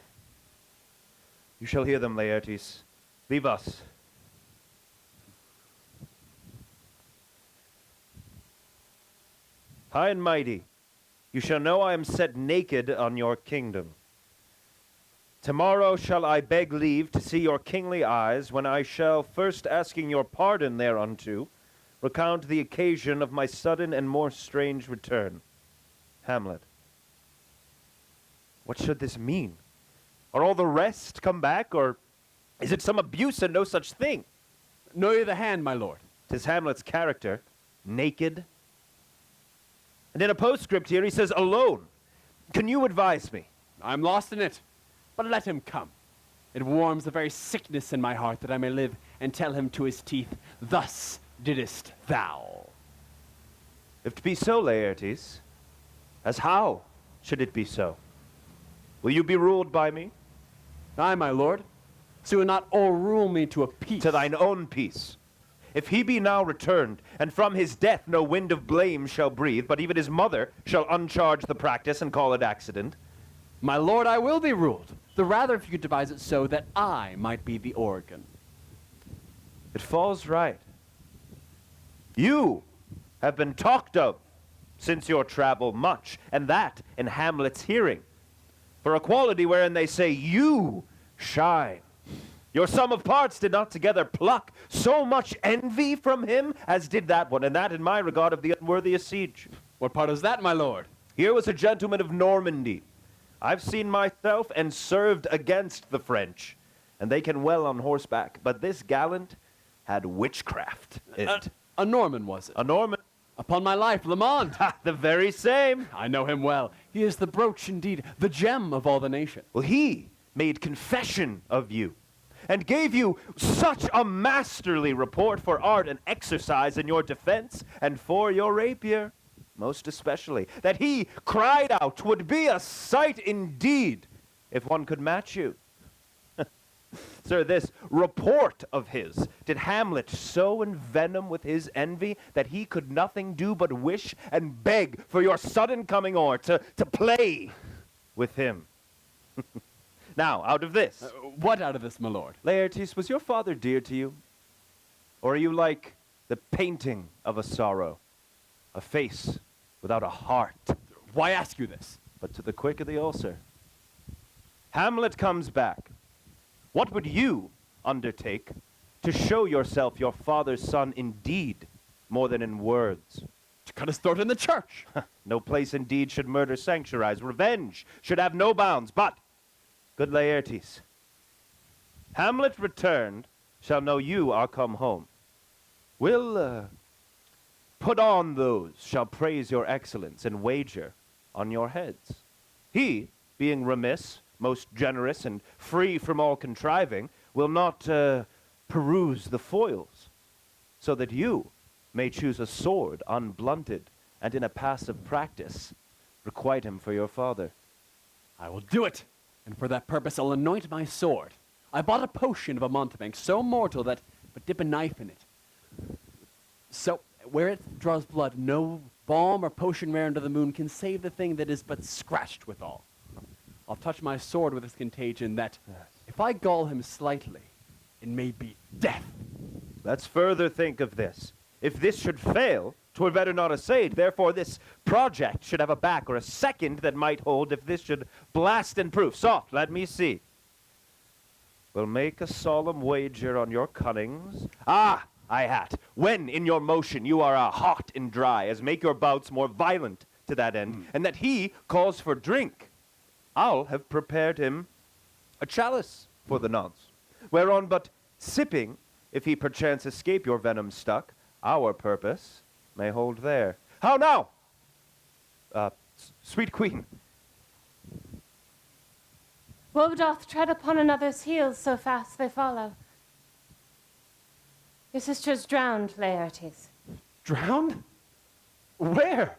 You shall hear them, Laertes. Leave us. High and mighty, you shall know I am set naked on your kingdom. Tomorrow shall I beg leave to see your kingly eyes, when I shall, first asking your pardon thereunto, recount the occasion of my sudden and more strange return. Hamlet. What should this mean? Are all the rest come back, or is it some abuse and no such thing? Know ye the hand, my lord? 'Tis Hamlet's character, naked. And in a postscript here he says, alone. Can you advise me? I'm lost in it, but let him come. It warms the very sickness in my heart that I may live and tell him to his teeth, thus didst thou. If it be so, Laertes, as how should it be so? Will you be ruled by me? Aye, my lord. So will not o'errule me to a peace. To thine own peace. If he be now returned, and from his death no wind of blame shall breathe, but even his mother shall uncharge the practice and call it accident. My lord, I will be ruled. The rather if you could devise it so that I might be the organ. It falls right. You have been talked of since your travel much, and that in Hamlet's hearing. For a quality wherein they say you shine. Your sum of parts did not together pluck so much envy from him as did that one, and that in my regard of the unworthiest siege. What part is that, my lord? Here was a gentleman of Normandy. I've seen myself and served against the French, and they can well on horseback, but this gallant had witchcraft in it. A Norman, was it? A Norman. Upon my life, Lamont. The very same. I know him well. He is the brooch indeed, the gem of all the nation. Well, he made confession of you, and gave you such a masterly report for art and exercise in your defense, and for your rapier, most especially, that he cried out 'twould be a sight indeed if one could match you. Sir, this report of his did Hamlet so envenom with his envy that he could nothing do but wish and beg for your sudden coming o'er to play with him. Now, out of this. What out of this, my lord? Laertes, was your father dear to you? Or are you like the painting of a sorrow, a face without a heart? Why ask you this? But to the quick of the ulcer. Hamlet comes back. What would you undertake to show yourself your father's son indeed, more than in words? To cut his throat in the church. No place indeed should murder sanctuarize. Revenge should have no bounds. But, good Laertes, Hamlet returned shall know you are come home. We'll put on those shall praise your excellence and wager on your heads. He, being remiss, most generous, and free from all contriving, will not peruse the foils, so that you may choose a sword unblunted, and in a passive practice requite him for your father. I will do it, and for that purpose I'll anoint my sword. I bought a potion of a mountebank so mortal that but dip a knife in it. So where it draws blood, no balm or potion rare under the moon can save the thing that is but scratched withal. I'll touch my sword with this contagion that, if I gall him slightly, it may be death. Let's further think of this. If this should fail, 'twere better not essayed. Therefore this project should have a back or a second that might hold if this should blast and proof. Soft, let me see. We'll make a solemn wager on your cunnings. Ah, I hat. When in your motion you are hot and dry, as make your bouts more violent to that end, and that he calls for drink, I'll have prepared him a chalice for the nonce, whereon but sipping, if he perchance escape your venom stuck, our purpose may hold there. How now? Sweet queen. Woe doth tread upon another's heels, so fast they follow. Your sister's drowned, Laertes. Drowned? Where?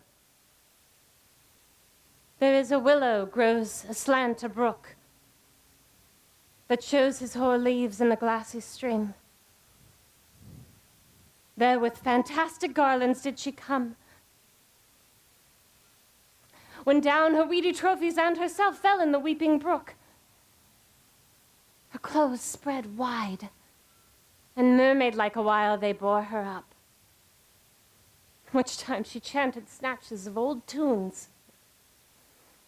There is a willow grows aslant a brook that shows his hoar leaves in a glassy stream. There with fantastic garlands did she come, when down her weedy trophies and herself fell in the weeping brook. Her clothes spread wide, and mermaid-like a while they bore her up, which time she chanted snatches of old tunes,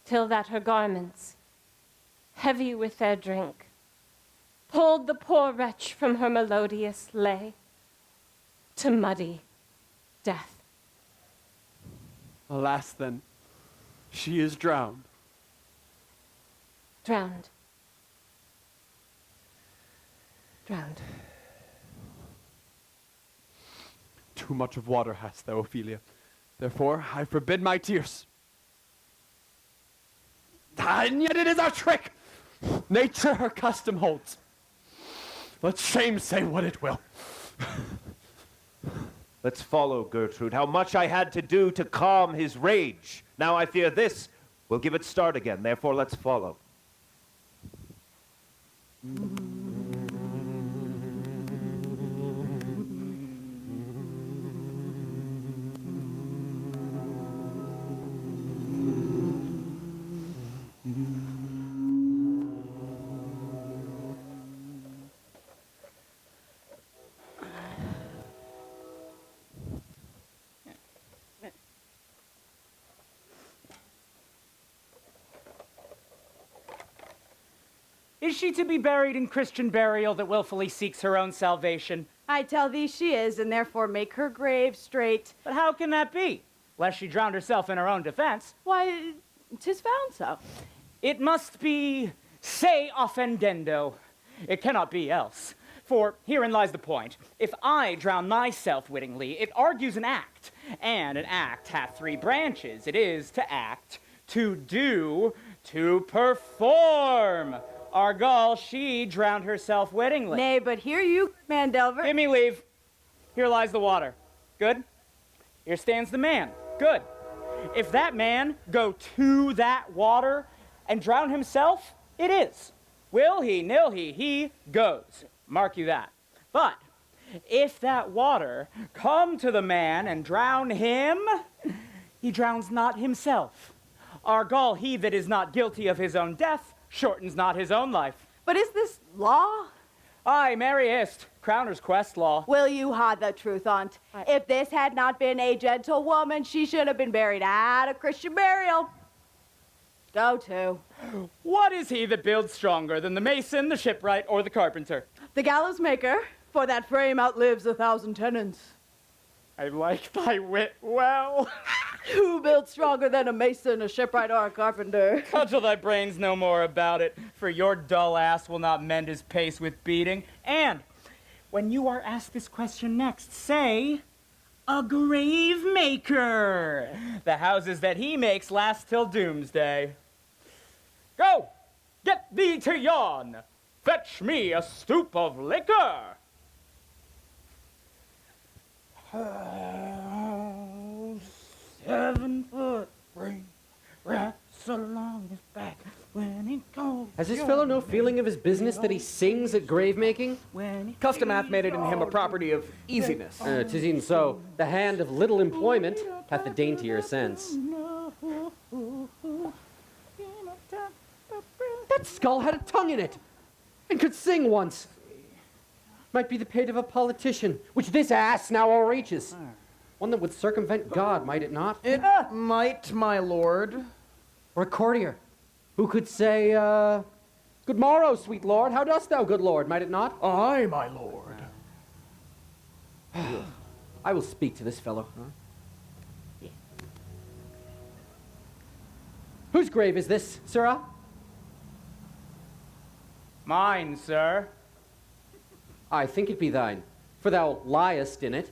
till that her garments, heavy with their drink, pulled the poor wretch from her melodious lay to muddy death. Alas, then, she is drowned. Drowned. Drowned. Too much of water hast thou, Ophelia. Therefore, I forbid my tears. And yet it is our trick! Nature her custom holds. Let shame say what it will. Let's follow, Gertrude. How much I had to do to calm his rage. Now I fear this will give it start again. Therefore, let's follow. Is she to be buried in Christian burial that willfully seeks her own salvation? I tell thee she is, and therefore make her grave straight. But how can that be? Lest she drowned herself in her own defense. Why, 'tis found so. It must be se offendendo. It cannot be else. For herein lies the point. If I drown myself wittingly, it argues an act. And an act hath three branches. It is to act, to do, to perform. Argal, she drowned herself wittingly. Nay, but hear you, Mandel. Give me leave. Here lies the water. Good. Here stands the man. Good. If that man go to that water and drown himself, it is. Will he, nil he goes. Mark you that. But if that water come to the man and drown him, he drowns not himself. Argal, he that is not guilty of his own death, shortens not his own life. But is this law? Aye, marry ist. Crowner's quest law. Will you hide the truth on't? If this had not been a gentlewoman, she should have been buried at a Christian burial. Go to. What is he that builds stronger than the mason, the shipwright, or the carpenter? The gallows maker, for that frame outlives 1,000 tenants. I like thy wit well. Who builds stronger than a mason, a shipwright, or a carpenter? Cudgel thy brains no more about it, for your dull ass will not mend his pace with beating. And when you are asked this question next, say, a grave maker. The houses that he makes last till doomsday. Go, get thee to yon. Fetch me a stoup of liquor. 7 foot ring wraps along his back when he goes. Has this fellow no feeling of his business that he sings at grave making? Custom hath made it in him a property of easiness. 'Tis e'en so. The hand of little employment hath the daintier sense. That skull had a tongue in it, and could sing once. Might be the pate of a politician, which this ass now o'erreaches. One that would circumvent God, might it not? It might, my lord. Or a courtier, who could say, Good morrow, sweet lord. How dost thou, good lord, might it not? Aye, my lord. I will speak to this fellow. Whose grave is this, sirrah? Mine, sir. I think it be thine, for thou liest in it.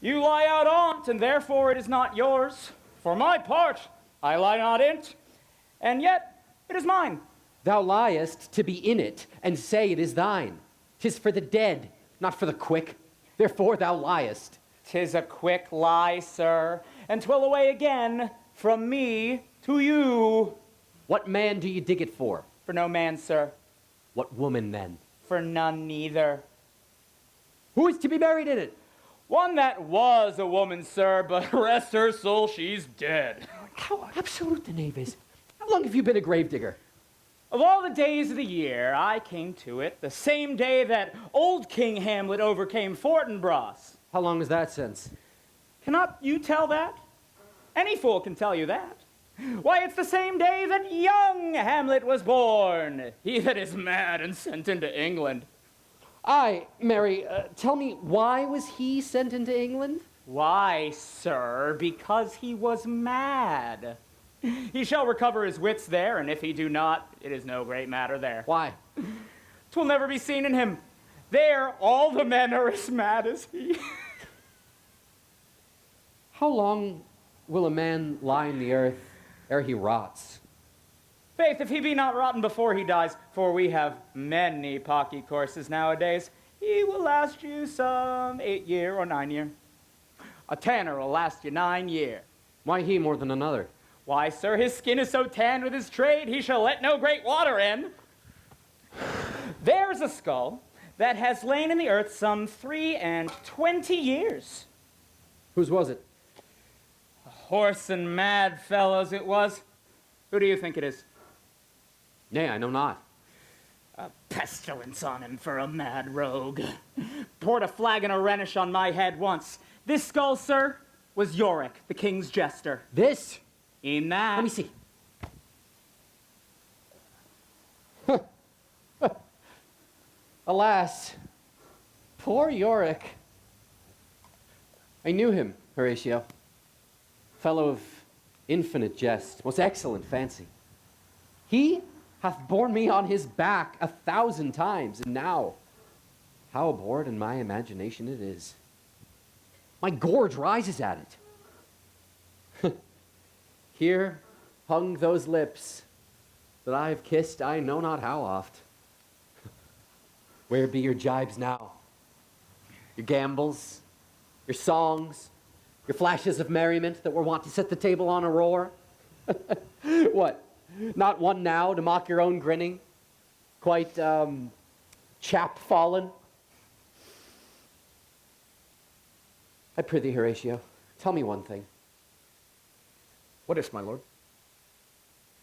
You lie out on't, and therefore it is not yours. For my part, I lie not in't, and yet it is mine. Thou liest to be in it, and say it is thine. 'Tis for the dead, not for the quick. Therefore thou liest. 'Tis a quick lie, sir, and 'twill away again from me to you. What man do you dig it for? For no man, sir. What woman, then? For none neither. Who is to be buried in it? One that was a woman, sir, but rest her soul, she's dead. How absolute the knave is. How long have you been a gravedigger? Of all the days of the year, I came to it the same day that old King Hamlet overcame Fortinbras. How long is that since? Cannot you tell that? Any fool can tell you that. Why, it's the same day that young Hamlet was born, he that is mad and sent into England. Aye, Mary, tell me, why was he sent into England? Why, sir, because he was mad. He shall recover his wits there, and if he do not, it is no great matter there. Why? 'Twill never be seen in him. There, all the men are as mad as he. How long will a man lie in the earth ere he rots? Faith, if he be not rotten before he dies, for we have many pocky courses nowadays, he will last you some 8 year or 9 year. A tanner will last you 9 year. Why he more than another? Why, sir, his skin is so tanned with his trade, he shall let no great water in. There's a skull that has lain in the earth some 23 years. Whose was it? A horse and mad fellows it was. Who do you think it is? Nay, I know not. A pestilence on him for a mad rogue. Poured a flagon of Rhenish on my head once. This skull, sir, was Yorick, the king's jester. This? In that. Let me see. Alas, poor Yorick. I knew him, Horatio. Fellow of infinite jest, most excellent fancy. He hath borne me on his back 1,000 times, and now, how abhorred in my imagination it is. My gorge rises at it. Here hung those lips that I have kissed I know not how oft. Where be your jibes now? Your gambols, your songs, your flashes of merriment that were wont to set the table on a roar? What? Not one now to mock your own grinning? Quite, chap-fallen? I prithee, Horatio, tell me one thing. What is, my lord?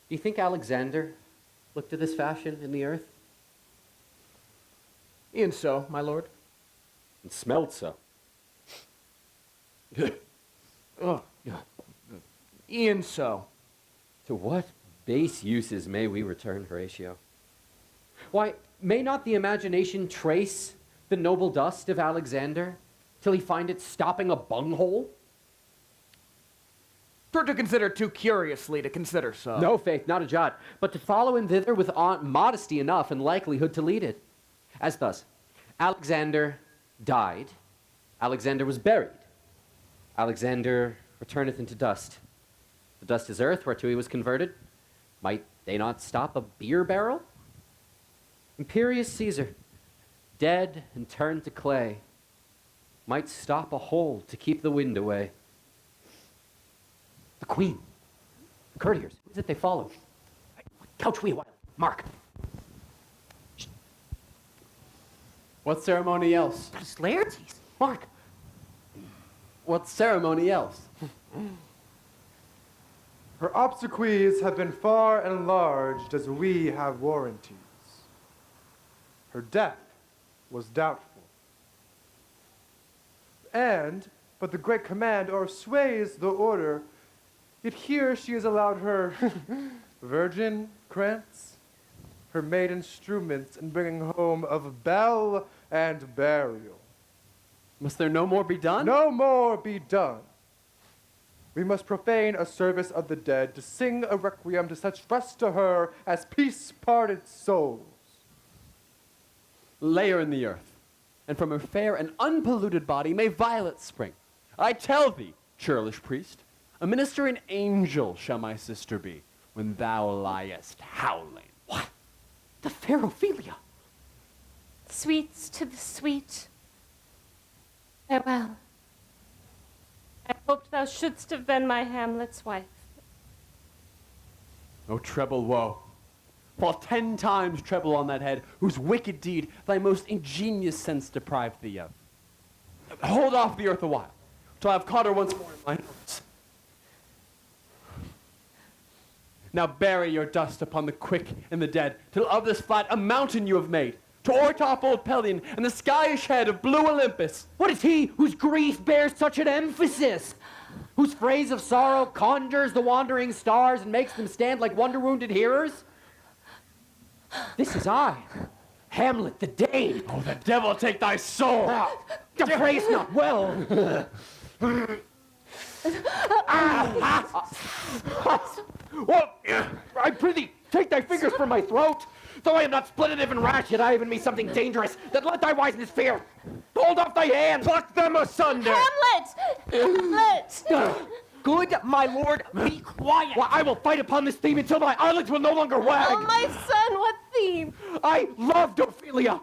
Do you think Alexander looked to this fashion in the earth? E'en so, my lord. And smelled so. Oh, e'en so. To what base uses may we return, Horatio? Why, may not the imagination trace the noble dust of Alexander till he find it stopping a bunghole? 'Twere to consider too curiously to consider so. No, faith, not a jot, but to follow him thither with modesty enough and likelihood to lead it. As thus, Alexander died, Alexander was buried, Alexander returneth into dust. The dust is earth whereto he was converted. Might they not stop a beer barrel? Imperious Caesar, dead and turned to clay. might stop a hole to keep the wind away. The Queen, the courtiers, who is it they follow? Couch we a while. Marc. What ceremony else? That is Laertes. Marc. What ceremony else? Her obsequies have been far enlarged as we have warranties. Her death was doubtful. But the great command o'ersways the order, yet here she is allowed her virgin krantz, her maid instruments in bringing home of bell and burial. Must there no more be done? No more be done. We must profane a service of the dead to sing a requiem to such rest to her as peace-parted souls. Lay her in the earth, and from her fair and unpolluted body may violets spring. I tell thee, churlish priest, a ministering angel shall my sister be when thou liest howling. What? The fair Ophelia. Sweets to the sweet. Farewell. I hoped thou shouldst have been my Hamlet's wife. O treble woe, fall 10 times treble on that head, whose wicked deed thy most ingenious sense deprived thee of. Hold off the earth a while, till I have caught her once more in mine arms. Now bury your dust upon the quick and the dead, till of this flat a mountain you have made, to o'ertop old Pelion and the skyish head of blue Olympus. What is he whose grief bears such an emphasis? Whose phrase of sorrow conjures the wandering stars and makes them stand like wonder-wounded hearers? This is I, Hamlet the Dane. Oh, the devil take thy soul! Now, praise not well. Well, I prithee, take thy fingers from my throat. Though I am not splenitive and rash, yet I have in me something dangerous, that let thy wiseness fear. Hold off thy hand. Pluck them asunder! Hamlet! Good, my lord, be quiet. Well, I will fight upon this theme until my eyelids will no longer wag. Oh, my son, what theme? I loved Ophelia.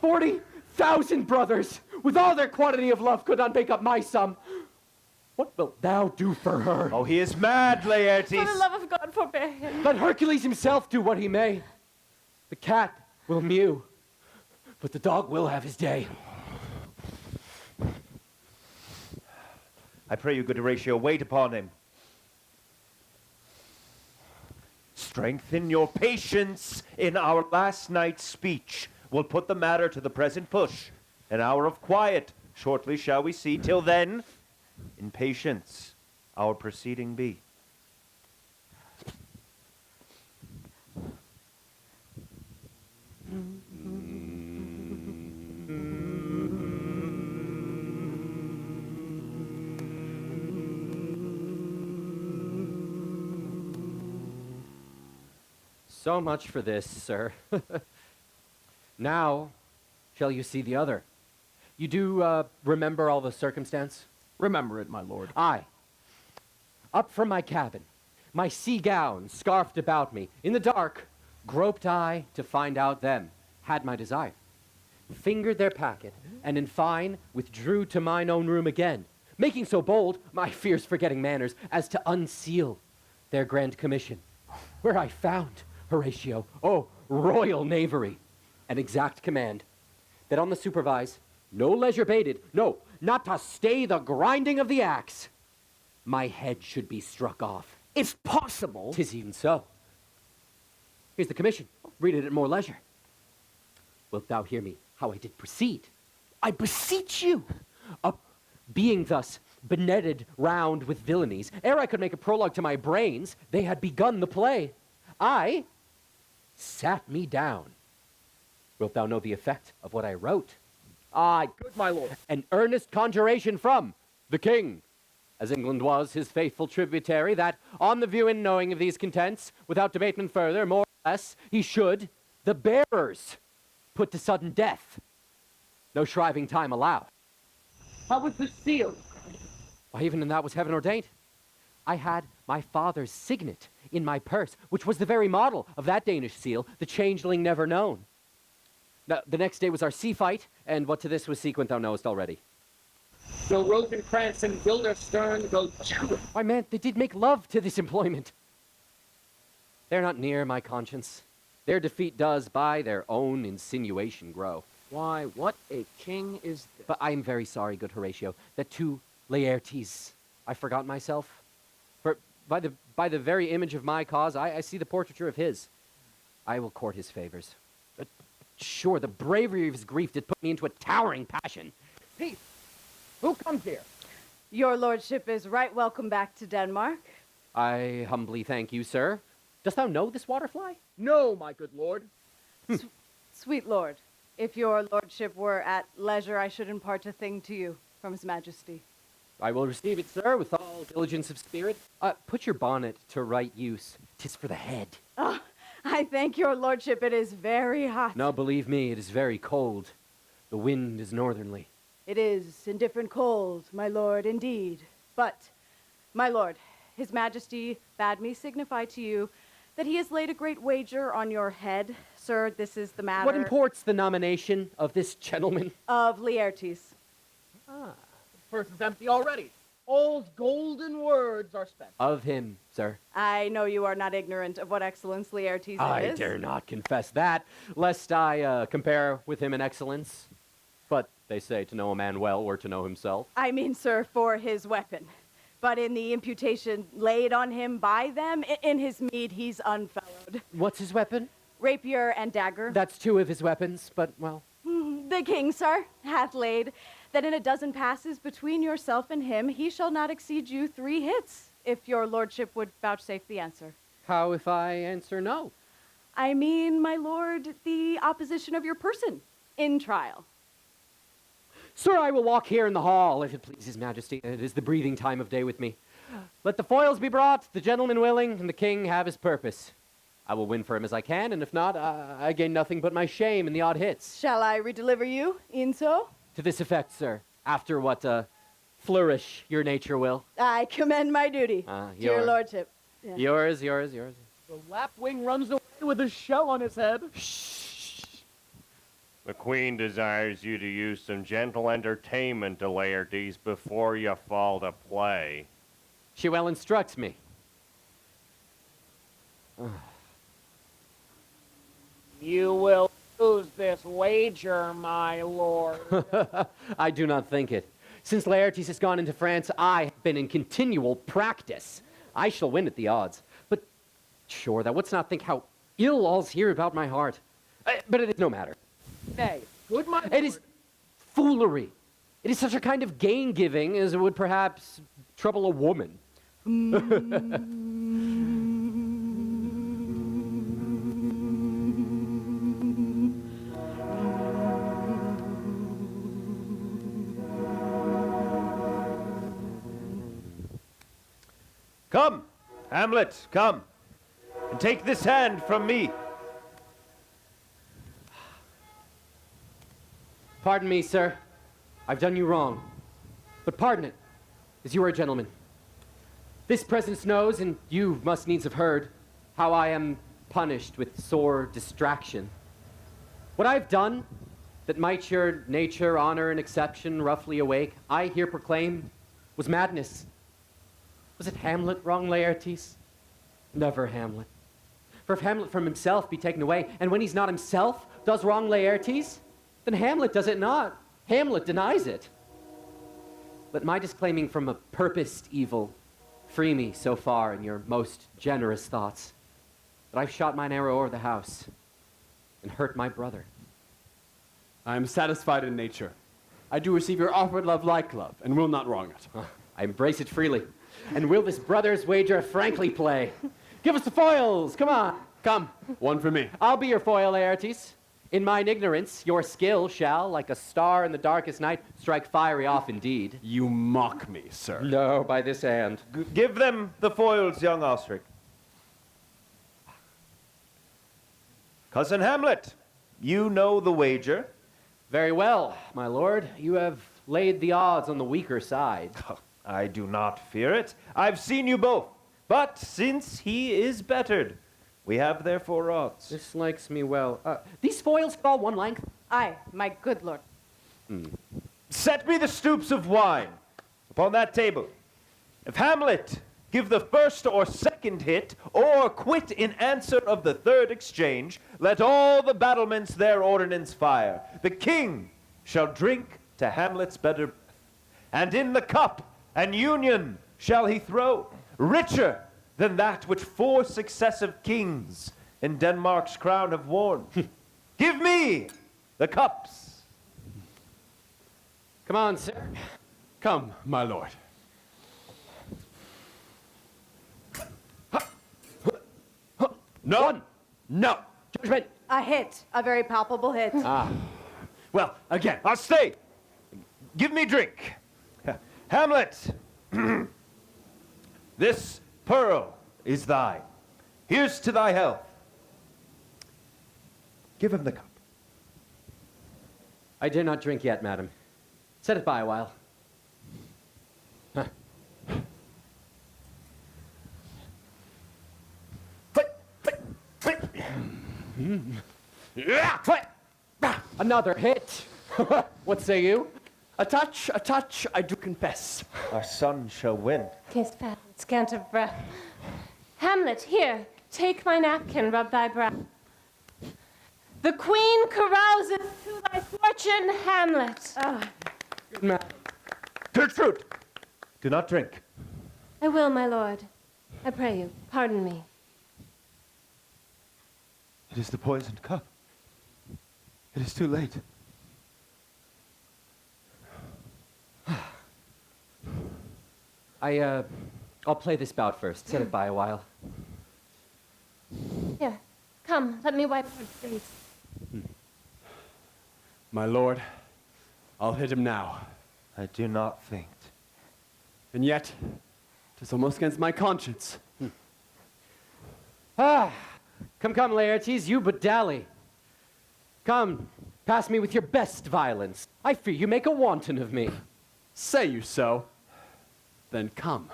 40,000 brothers, with all their quantity of love, could not make up my sum. What wilt thou do for her? Oh, he is mad, Laertes. For the love of God, forbear him. Let Hercules himself do what he may. The cat will mew, but the dog will have his day. I pray you, good Horatio, wait upon him. Strengthen your patience in our last night's speech. We'll put the matter to the present push. An hour of quiet shortly shall we see. Till then, in patience, our proceeding be. So much for this, sir. Now, shall you see the other? You do remember all the circumstance? Remember it, my lord. Aye. Up from my cabin, my sea gown scarfed about me, in the dark, groped I to find out them, had my desire. Fingered their packet, and in fine, withdrew to mine own room again, making so bold, my fears forgetting manners, as to unseal their grand commission, where I found, Horatio, oh, royal knavery, an exact command, that on the supervise, no leisure bated, no, not to stay the grinding of the axe, my head should be struck off. It's possible. 'Tis even so. Here's the commission. Read it at more leisure. Wilt thou hear me how I did proceed? I beseech you. Being thus benetted round with villainies, ere I could make a prologue to my brains, they had begun the play. I sat me down. Wilt thou know the effect of what I wrote? Aye, good my lord. An earnest conjuration from the king, as England was his faithful tributary, that on the view and knowing of these contents, without debatement further, more or less, he should the bearers put to sudden death. No shriving time allowed. How was the seal? Why, even in that was heaven ordained. I had my father's signet in my purse, which was the very model of that Danish seal, the changeling never known. The next day was our sea fight, and what to this was sequent thou knowest already. So Rosencrantz and Guildenstern go... Why, man, they did make love to this employment. They're not near my conscience. Their defeat does by their own insinuation grow. Why, what a king is this? But I am very sorry, good Horatio, that to Laertes I forgot myself. For by the very image of my cause, I see the portraiture of his. I will court his favors. Sure, the bravery of his grief did put me into a towering passion. Peace! Who comes here? Your lordship is right welcome back to Denmark. I humbly thank you, sir. Dost thou know this waterfly? No, my good lord. Sweet lord, if your lordship were at leisure, I should impart a thing to you from his majesty. I will receive it, sir, with all diligence of spirit. Put your bonnet to right use. 'Tis for the head. Oh, I thank your lordship. It is very hot. No, believe me, it is very cold. The wind is northerly. It is indifferent cold, my lord, indeed. But, my lord, his majesty bade me signify to you that he has laid a great wager on your head. Sir, this is the matter... What imports the nomination of this gentleman? Of Laertes. Ah, the purse is empty already. All's golden words are spent. Of him, sir. I know you are not ignorant of what excellence Laertes is. I dare not confess that, lest I compare with him in excellence. But they say to know a man well or to know himself. I mean, sir, for his weapon. But in the imputation laid on him by them, in his meed, he's unfellowed. What's his weapon? Rapier and dagger. That's 2 of his weapons, but, well... The king, sir, hath laid that in a dozen passes between yourself and him, he shall not exceed you 3 hits, if your lordship would vouchsafe the answer. How if I answer no? I mean, my lord, the opposition of your person in trial. Sir, I will walk here in the hall, if it please his majesty. It is the breathing time of day with me. Let the foils be brought, the gentleman willing, and the king have his purpose. I will win for him as I can, and if not, I gain nothing but my shame in the odd hits. Shall I redeliver you, e'en so? To this effect, sir, after what flourish your nature will. I commend my duty to your lordship. Yeah. Yours. The lapwing runs away with a shell on his head. The queen desires you to use some gentle entertainment to Laertes before you fall to play. She well instructs me. You will lose this wager, my lord. I do not think it. Since Laertes has gone into France, I have been in continual practice. I shall win at the odds. But sure, thou wouldst not think how ill all's here about my heart. But it is no matter. Nay, good my lord. It is foolery. It is such a kind of gain-giving as it would perhaps trouble a woman. Come, Hamlet, come, and take this hand from me. Pardon me, sir. I've done you wrong. But pardon it, as you are a gentleman. This presence knows, and you must needs have heard, how I am punished with sore distraction. What I've done, that might your nature, honor, and exception roughly awake, I here proclaim, was madness. Was it Hamlet wrong, Laertes? Never Hamlet. For if Hamlet from himself be taken away, and when he's not himself, does wrong Laertes, then Hamlet does it not. Hamlet denies it. Let my disclaiming from a purposed evil free me so far in your most generous thoughts that I've shot mine arrow over the house and hurt my brother. I am satisfied in nature. I do receive your offered love like love, and will not wrong it. I embrace it freely, and will this brother's wager frankly play. Give us the foils, come on. Come, one for me. I'll be your foil, Laertes. In mine ignorance, your skill shall, like a star in the darkest night, strike fiery off indeed. You mock me, sir. No, by this hand. Give them the foils, young Osric. Cousin Hamlet, you know the wager. Very well, my lord. You have laid the odds on the weaker side. I do not fear it. I've seen you both. But since he is bettered, we have therefore odds. This likes me well. These foils fall one length? Aye, my good lord. Set me the stoops of wine upon that table. If Hamlet give the first or second hit, or quit in answer of the third exchange, let all the battlements their ordnance fire. The king shall drink to Hamlet's better breath, and in the cup an union shall he throw, richer than that which 4 successive kings in Denmark's crown have worn. Give me the cups. Come on, sir. Come, my lord. None. No. Judgment. A hit, a very palpable hit. Well, again, I'll stay. Give me drink. Hamlet, this pearl is thine. Here's to thy health. Give him the cup. I dare not drink yet, madam. Set it by a while. Another hit. What say you? A touch, I do confess. Our son shall win. Kiss fat, scant of breath. Hamlet, here, take my napkin, rub thy brow. The queen carouseth to thy fortune, Hamlet. Good man. Gertrude, do not drink. I will, my lord. I pray you, pardon me. It is the poisoned cup. It is too late. I'll play this bout first. Set it by a while. Here, come, let me wipe your face. My lord, I'll hit him now. I do not faint. And yet, 'tis almost against my conscience. Come, Laertes, you but dally. Come, pass me with your best violence. I fear you make a wanton of me. Say you so? Then come.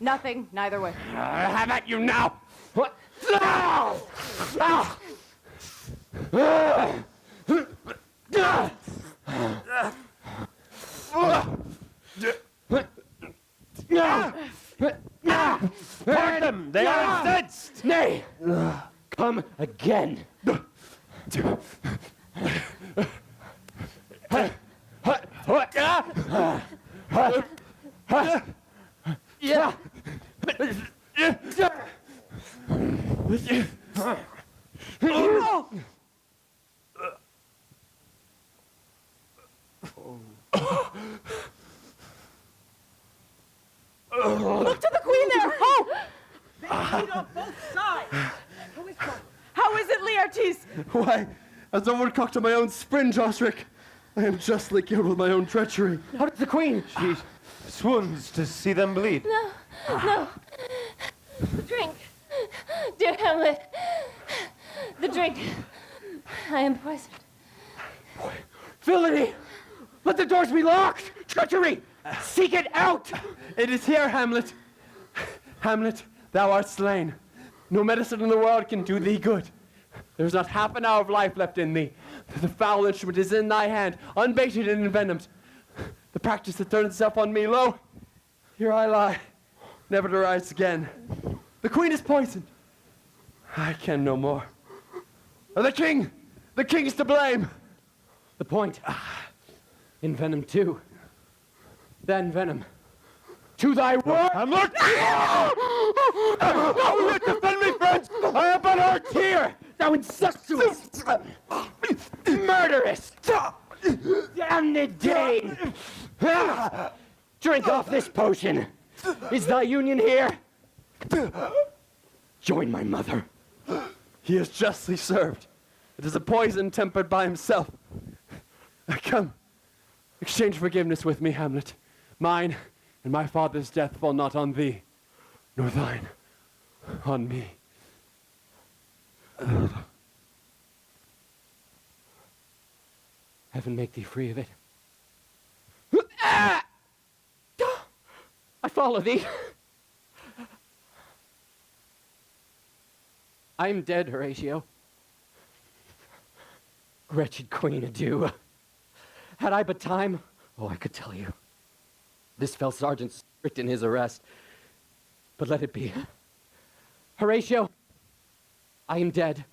Nothing, neither way. Have at you now! What? Part them! They are incensed! Nay! Come again! Look to the queen there! Oh! They bleed on both sides! How is it, Laertes? Why, as overcocked on my own springe, Osric, I am justly killed with my own treachery. How did the queen? She swoons to see them bleed. No. The drink. Dear Hamlet. The drink. I am poisoned. Villainy! Let the doors be locked! Treachery! Seek it out! It is here, Hamlet. Hamlet, thou art slain. No medicine in the world can do thee good. There is not half an hour of life left in thee. The foul instrument is in thy hand, unbaited and envenomed. The practice that turned itself on me, lo, here I lie, never to rise again. The queen is poisoned. I can no more. The king is to blame. The point. Envenom too. Then venom. To thy word! Hamlet! No, defend me, friends! I am but hurt Here, thou incestuous, murderous, damned Dane! Drink off this potion. Is thy union here? Join my mother. He is justly served. It is a poison tempered by himself. Come, exchange forgiveness with me, Hamlet. Mine and my father's death fall not on thee, nor thine on me. Heaven make thee free of it. I follow thee. I am dead, Horatio. Wretched queen, adieu. Had I but time, oh, I could tell you. This fell sergeant's strict in his arrest. But let it be. Horatio, I am dead.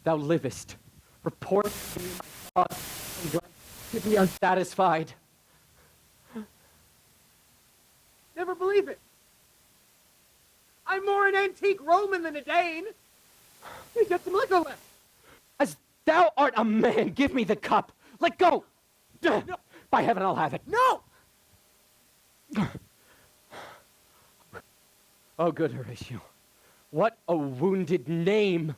Thou livest. Report to me my cause, and to be unsatisfied. Never believe it. I'm more an antique Roman than a Dane. You get some liquor left. As thou art a man, give me the cup. Let go. No. By heaven, I'll have it. No! Oh, good Horatio. What a wounded name.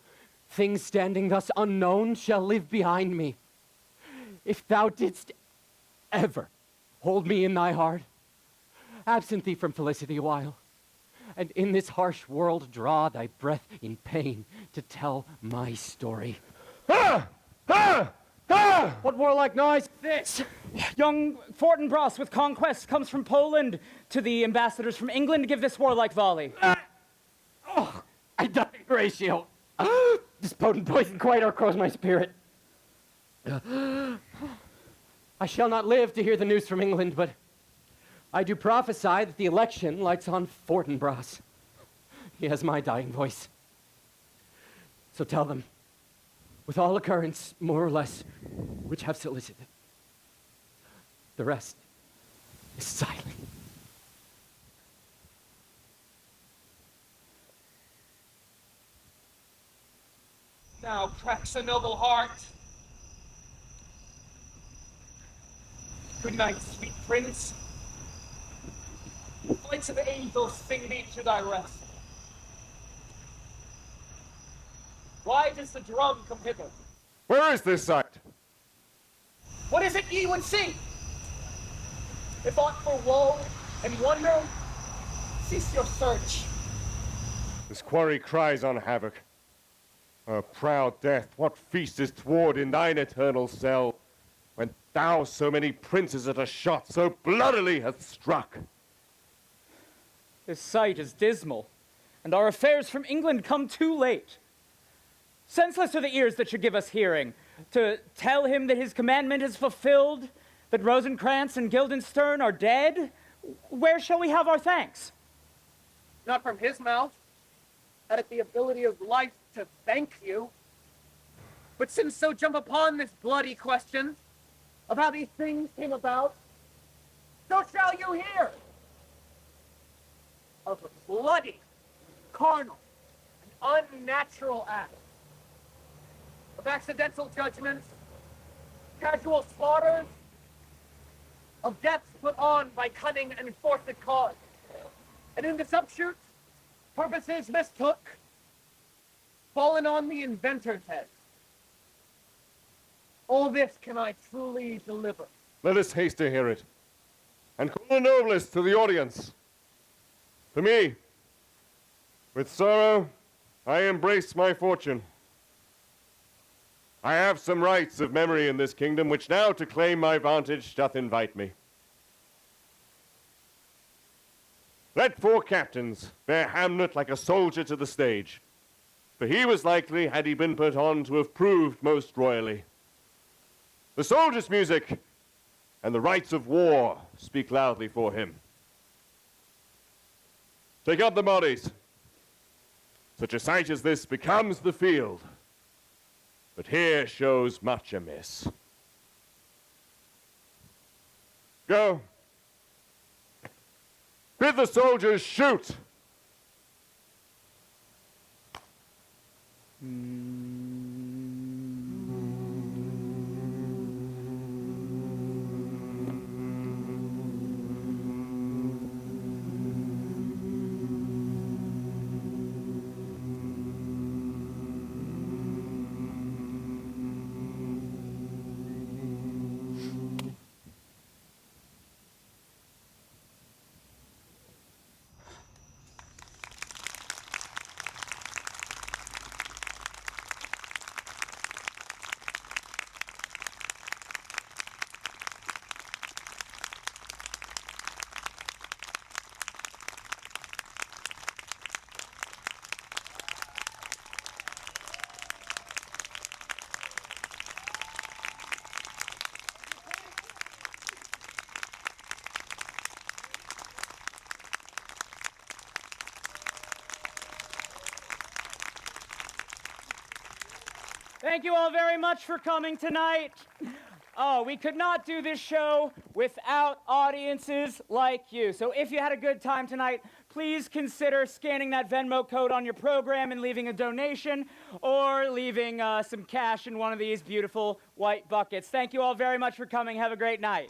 Things standing thus unknown shall live behind me. If thou didst ever hold me in thy heart, absent thee from felicity a while, and in this harsh world draw thy breath in pain to tell my story. What warlike noise is this? Young Fortinbras with conquest comes from Poland to the ambassadors from England to give this warlike volley. I die, Horatio. This potent poison quite o'ercrows my spirit. I shall not live to hear the news from England, but I do prophesy that the election lights on Fortinbras. He has my dying voice. So tell them, with all occurrence, more or less, which have solicited. The rest is silent. Now cracks a noble heart. Good night, sweet prince. Flights of angels sing thee to thy rest. Why does the drum come hither? Where is this sight? What is it ye would see? If aught for woe and wonder, cease your search. This quarry cries on havoc. O proud death, what feast is toward in thine eternal cell, when thou so many princes at a shot so bloodily hast struck? This sight is dismal, and our affairs from England come too late. Senseless are the ears that should give us hearing, to tell him that his commandment is fulfilled, that Rosencrantz and Guildenstern are dead. Where shall we have our thanks? Not from his mouth, had it the ability of life to thank you. But since so jump upon this bloody question of how these things came about, so shall you hear of a bloody, carnal, and unnatural act of accidental judgments, casual slaughters, of deaths put on by cunning and forced cause, and in this upshoot, purposes mistook, fallen on the inventor's head. All this can I truly deliver. Let us haste to hear it, and call the noblest to the audience. For me, with sorrow, I embrace my fortune. I have some rights of memory in this kingdom, which now to claim my vantage doth invite me. Let 4 captains bear Hamlet like a soldier to the stage, for he was likely, had he been put on, to have proved most royally. The soldier's music and the rights of war speak loudly for him. Take up the bodies. Such a sight as this becomes the field, but here shows much amiss. Go. Bid the soldiers shoot. Thank you all very much for coming tonight. Oh, we could not do this show without audiences like you. So if you had a good time tonight, please consider scanning that Venmo code on your program and leaving a donation or leaving some cash in one of these beautiful white buckets. Thank you all very much for coming. Have a great night.